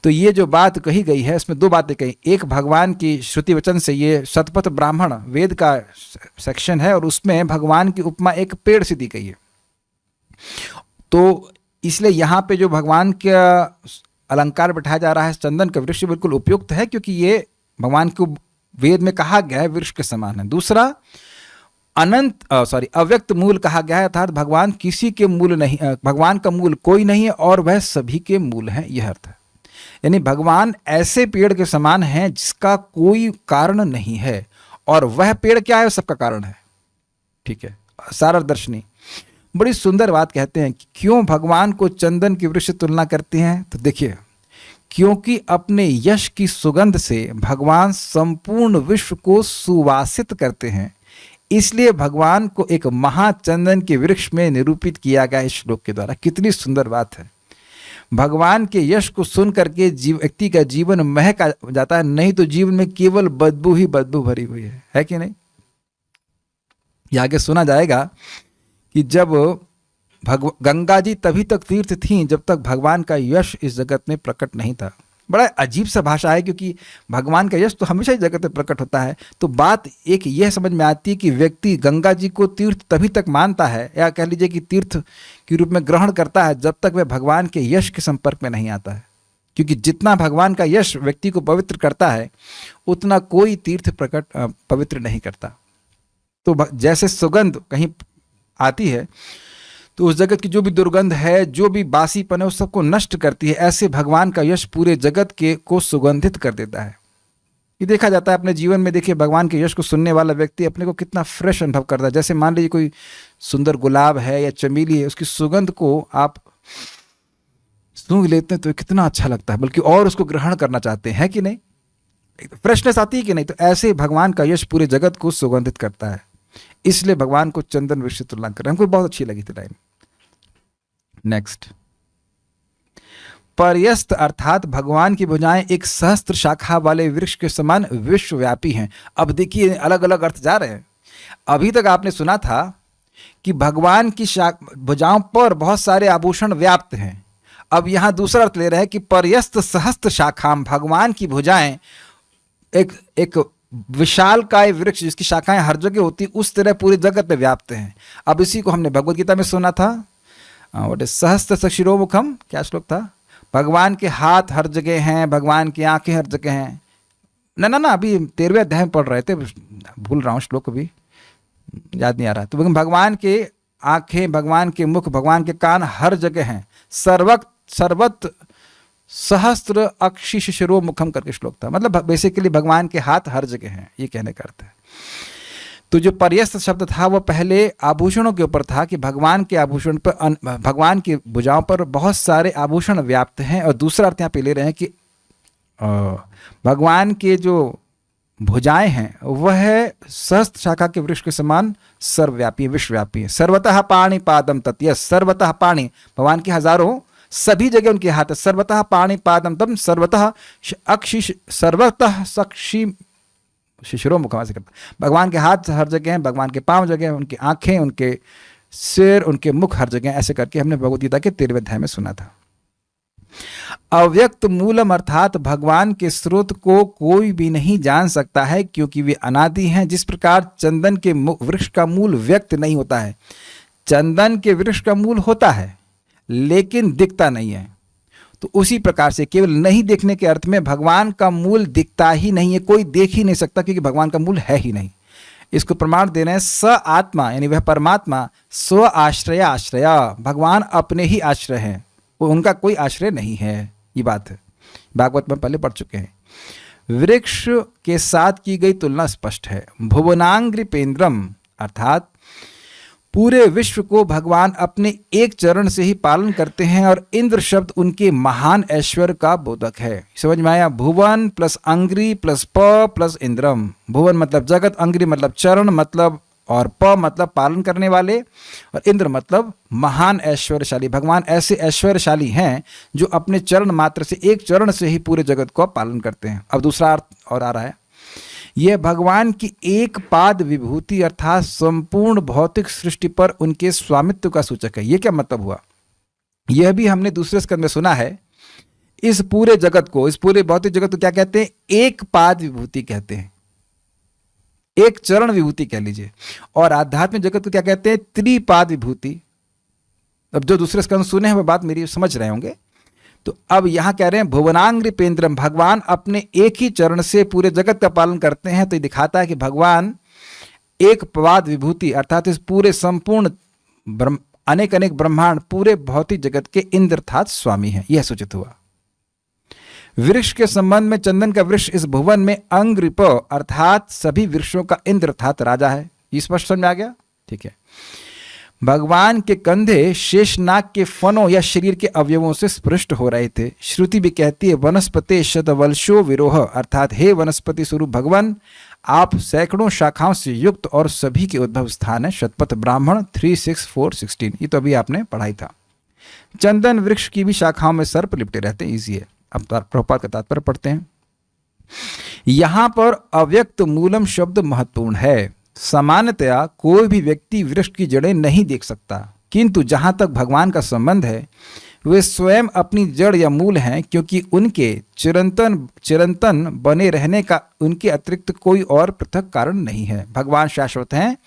तो ये जो बात कही गई है इसमें दो बातें कही। एक भगवान की श्रुति वचन से, ये शतपथ ब्राह्मण वेद का सेक्शन है और उसमें भगवान की उपमा एक पेड़ से दी गई है। तो इसलिए यहाँ पे जो भगवान का अलंकार बैठाया जा रहा है चंदन का वृक्ष बिल्कुल उपयुक्त है, क्योंकि ये भगवान को वेद में कहा गया है वृक्ष के समान है। दूसरा अव्यक्त मूल कहा गया है, अर्थात भगवान किसी के मूल नहीं, भगवान का मूल कोई नहीं है और वह सभी के मूल है, यह अर्थ है। यानी भगवान ऐसे पेड़ के समान हैं जिसका कोई कारण नहीं है और वह पेड़ क्या है, सबका कारण है। ठीक है, सारदर्शनी बड़ी सुंदर बात कहते हैं कि क्यों भगवान को चंदन की वृक्ष से तुलना करते हैं। तो देखिए, क्योंकि अपने यश की सुगंध से भगवान संपूर्ण विश्व को सुवासित करते हैं, इसलिए भगवान को एक महाचंदन के वृक्ष में निरूपित किया गया इस श्लोक के द्वारा। कितनी सुंदर बात है। भगवान के यश को सुन करके व्यक्ति का जीवन महक जाता है, नहीं तो जीवन में केवल बदबू ही बदबू भरी हुई है कि नहीं। ये आगे सुना जाएगा कि जब गंगा जी तभी तक तीर्थ थीं जब तक भगवान का यश इस जगत में प्रकट नहीं था। बड़ा अजीब सा भाषा है, क्योंकि भगवान का यश तो हमेशा ही जगत में प्रकट होता है। तो बात एक यह समझ में आती है कि व्यक्ति गंगा जी को तीर्थ तभी तक मानता है, या कह लीजिए कि तीर्थ के रूप में ग्रहण करता है, जब तक वह भगवान के यश के संपर्क में नहीं आता है। क्योंकि जितना भगवान का यश व्यक्ति को पवित्र करता है उतना कोई तीर्थ पवित्र नहीं करता। तो जैसे सुगंध कहीं आती है तो उस जगत की जो भी दुर्गंध है, जो भी बासीपन है, उस सबको नष्ट करती है, ऐसे भगवान का यश पूरे जगत को सुगंधित कर देता है। ये देखा जाता है अपने जीवन में। देखिए, भगवान के यश को सुनने वाला व्यक्ति अपने को कितना फ्रेश अनुभव करता है। जैसे मान लीजिए कोई सुंदर गुलाब है या चमेली है, उसकी सुगंध को आप सूंघ लेते हैं तो कितना अच्छा लगता है, बल्कि और उसको ग्रहण करना चाहते हैं कि नहीं, फ्रेशनेस आती है कि नहीं। तो ऐसे भगवान का यश पूरे जगत को सुगंधित करता है, इसलिए भगवान को चंदन वृक्ष से तुलना कर रहे हैं। हमको बहुत अच्छी लगी थी लाइन। नेक्स्ट, पर्यस्त अर्थात भगवान की भुजाएं एक सहस्त्र शाखा वाले वृक्ष के समान विश्वव्यापी हैं। अब देखिए, अलग अलग अर्थ जा रहे हैं। अभी तक आपने सुना था कि भगवान की भुजाओं पर बहुत सारे आभूषण व्याप्त हैं। अब यहां दूसरा अर्थ ले रहे हैं कि पर्यस्त सहस्त्र शाखा, भगवान की भुजाएं एक विशाल काय वृक्ष जिसकी शाखाएं हर जगह होती, उस तरह पूरे जगत में व्याप्त हैं। अब इसी को हमने भगवद गीता में सुना था, व्हाट इज सहस्त्र शिरोमुखम, क्या श्लोक था, भगवान के हाथ हर जगह हैं, भगवान की आंखें हर जगह हैं। ना अभी 13वें अध्याय में पढ़ रहे थे, भूल रहा हूँ श्लोक, अभी याद नहीं आ रहा। तो भगवान के आंखें, भगवान के मुख, भगवान के कान हर जगह हैं। सर्वत्र सहस्त्र अक्षिश शिरो मुखम करके श्लोक था। मतलब बेसिकली भगवान के हाथ हर जगह हैं, ये कहने का अर्थ है। तो जो पर्यस्त शब्द था वो पहले आभूषणों के ऊपर था कि भगवान के आभूषण पर, भगवान की भुजाओं पर बहुत सारे आभूषण व्याप्त हैं। और दूसरा अर्थ यहाँ पे ले रहे हैं कि भगवान के जो भुजाएं हैं वह सहस्त्र शाखा के वृक्ष के समान सर्वव्यापी, विश्वव्यापी है। सर्वतः पाणि पादम तत्, सर्वतः पाणि, भगवान के हजारों सभी जगह उनके हाथ है। सर्वतः पाणि पादम तम, सर्वतः अक्षि, सर्वतः सक्षी शिशिरो मुखम से करता। भगवान के हाथ हर जगह हैं, भगवान के पांव जगह, उनकी आंखें, उनके सिर, उनके मुख हर जगह, ऐसे करके हमने भगवद गीता के 13वें अध्याय में सुना था। अव्यक्त मूलम अर्थात भगवान के स्रोत को कोई भी नहीं जान सकता है, क्योंकि वे अनादि हैं। जिस प्रकार चंदन के वृक्ष का मूल व्यक्त नहीं होता है, चंदन के वृक्ष का मूल होता है लेकिन दिखता नहीं है, तो उसी प्रकार से केवल नहीं देखने के अर्थ में भगवान का मूल दिखता ही नहीं है, कोई देख ही नहीं सकता, क्योंकि भगवान का मूल है ही नहीं। इसको प्रमाण दे रहे हैं स आत्मा, यानी वह परमात्मा स्व आश्रय आश्रया, भगवान अपने ही आश्रय हैं, उनका कोई आश्रय नहीं है। ये बात है, भागवत में पहले पढ़ चुके हैं। वृक्ष के साथ की गई तुलना स्पष्ट है। भुवनांग्रिपेंद्रम अर्थात पूरे विश्व को भगवान अपने एक चरण से ही पालन करते हैं और इंद्र शब्द उनके महान ऐश्वर्य का बोधक है। समझ में आया? भुवन प्लस अंग्री प्लस प प्लस इंद्रम। भुवन मतलब जगत, अंग्री मतलब चरण मतलब, और प मतलब पालन करने वाले, और इंद्र मतलब महान ऐश्वर्यशाली। भगवान ऐसे ऐश्वर्यशाली हैं जो अपने चरण मात्र से, एक चरण से ही पूरे जगत को पालन करते हैं। अब दूसरा अर्थ और आ रहा है, यह भगवान की एक पाद विभूति अर्थात संपूर्ण भौतिक सृष्टि पर उनके स्वामित्व का सूचक है। यह क्या मतलब हुआ? यह भी हमने दूसरे स्कंद में सुना है। इस पूरे जगत को, इस पूरे भौतिक जगत को क्या कहते हैं? एक पाद विभूति कहते हैं, एक चरण विभूति कह लीजिए। और आध्यात्मिक जगत को क्या कहते हैं? त्रिपाद विभूति। अब जो दूसरे स्कंद सुने हैं वह बात मेरी समझ रहे होंगे। तो अब यहां कह रहे हैं भुवनांग्रि पेंद्रम, भगवान अपने एक ही चरण से पूरे जगत का पालन करते हैं। तो ये दिखाता है कि भगवान एक पाद विभूति अर्थात इस पूरे संपूर्ण अनेक अनेक ब्रह्मांड, पूरे भौतिक जगत के इंद्र अर्थात स्वामी हैं। यह सूचित हुआ। वृक्ष के संबंध में चंदन का वृक्ष इस भुवन में अंग्रिप अर्थात सभी वृक्षों का इंद्र अर्थात राजा है। ये स्पष्ट समझ में आ गया? ठीक है। भगवान के कंधे शेषनाग के फनों या शरीर के अवयवों से स्पृष्ट हो रहे थे। श्रुति भी कहती है वनस्पति शतवल्शो विरोह अर्थात हे वनस्पति स्वरूप भगवान, आप सैकड़ों शाखाओं से युक्त और सभी के उद्भव स्थान है। शतपथ ब्राह्मण 36416। ये तो अभी आपने पढ़ाई था। चंदन वृक्ष की भी शाखाओं में सर्प लिपटे रहते हैं। ईजी है। अब प्रभुपाद का तात्पर्य पढ़ते हैं। यहां पर अव्यक्त मूलम शब्द महत्वपूर्ण है। सामान्यतया कोई भी व्यक्ति वृक्ष की जड़ें नहीं देख सकता, किंतु जहां तक भगवान का संबंध है वे स्वयं अपनी जड़ या मूल हैं, क्योंकि उनके चिरंतन बने रहने का उनके अतिरिक्त कोई और पृथक कारण नहीं है। भगवान शाश्वत हैं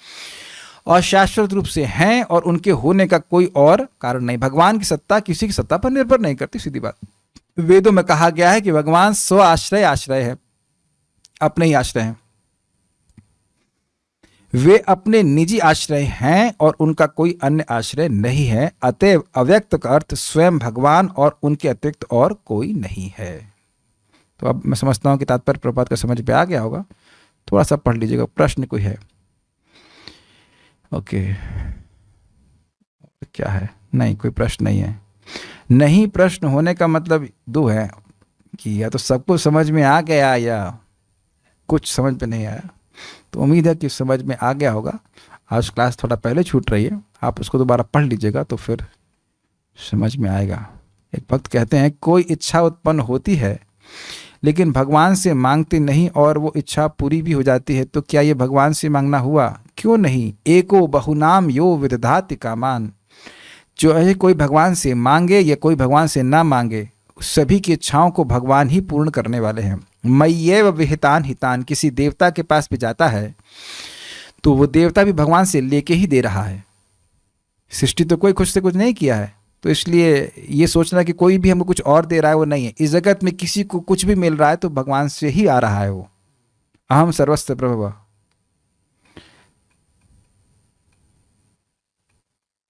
और शाश्वत रूप से हैं और उनके होने का कोई और कारण नहीं। भगवान की सत्ता किसी की सत्ता पर निर्भर नहीं करती, सीधी बात। वेदों में कहा गया है कि भगवान स्व आश्रय है, अपने ही आश्रय हैं। वे अपने निजी आश्रय हैं और उनका कोई अन्य आश्रय नहीं है। अतएव अव्यक्त का अर्थ स्वयं भगवान और उनके अतिरिक्त और कोई नहीं है। तो अब मैं समझता हूं कि तात्पर्य प्रभुपाद का समझ में आ गया होगा। थोड़ा सा पढ़ लीजिएगा। प्रश्न कोई है? ओके, क्या है? नहीं, कोई प्रश्न नहीं है। नहीं प्रश्न होने का मतलब दो है कि या तो सबको समझ में आ गया या कुछ समझ में नहीं आया। तो उम्मीद है कि समझ में आ गया होगा। आज क्लास थोड़ा पहले छूट रही है, आप उसको दोबारा पढ़ लीजिएगा तो फिर समझ में आएगा। एक भक्त कहते हैं कोई इच्छा उत्पन्न होती है लेकिन भगवान से मांगते नहीं और वो इच्छा पूरी भी हो जाती है, तो क्या ये भगवान से मांगना हुआ? क्यों नहीं? एको बहुनाम यो विदधाति कामान। जो है कोई भगवान से मांगे या कोई भगवान से ना मांगे, सभी की इच्छाओं को भगवान ही पूर्ण करने वाले हैं। मय्येव विहितान हितान, किसी देवता के पास भी जाता है तो वो देवता भी भगवान से लेके ही दे रहा है। सृष्टि तो कोई खुद से कुछ नहीं किया है, तो इसलिए ये सोचना कि कोई भी हमको कुछ और दे रहा है, वो नहीं है। इस जगत में किसी को कुछ भी मिल रहा है तो भगवान से ही आ रहा है वो। अहम सर्वस्व प्रभव।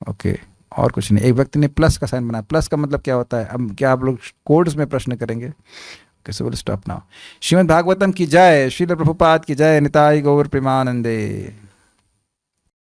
ओके, और कुछ नहीं। एक व्यक्ति ने प्लस का साइन बनाया। प्लस का मतलब क्या होता है? अब क्या आप लोग कोड्स में प्रश्न करेंगे? कैसे बोले? Stop now. श्रीमद् भागवतम की जय, श्रील प्रभुपाद की जय, निताई गौर प्रेमानंदे।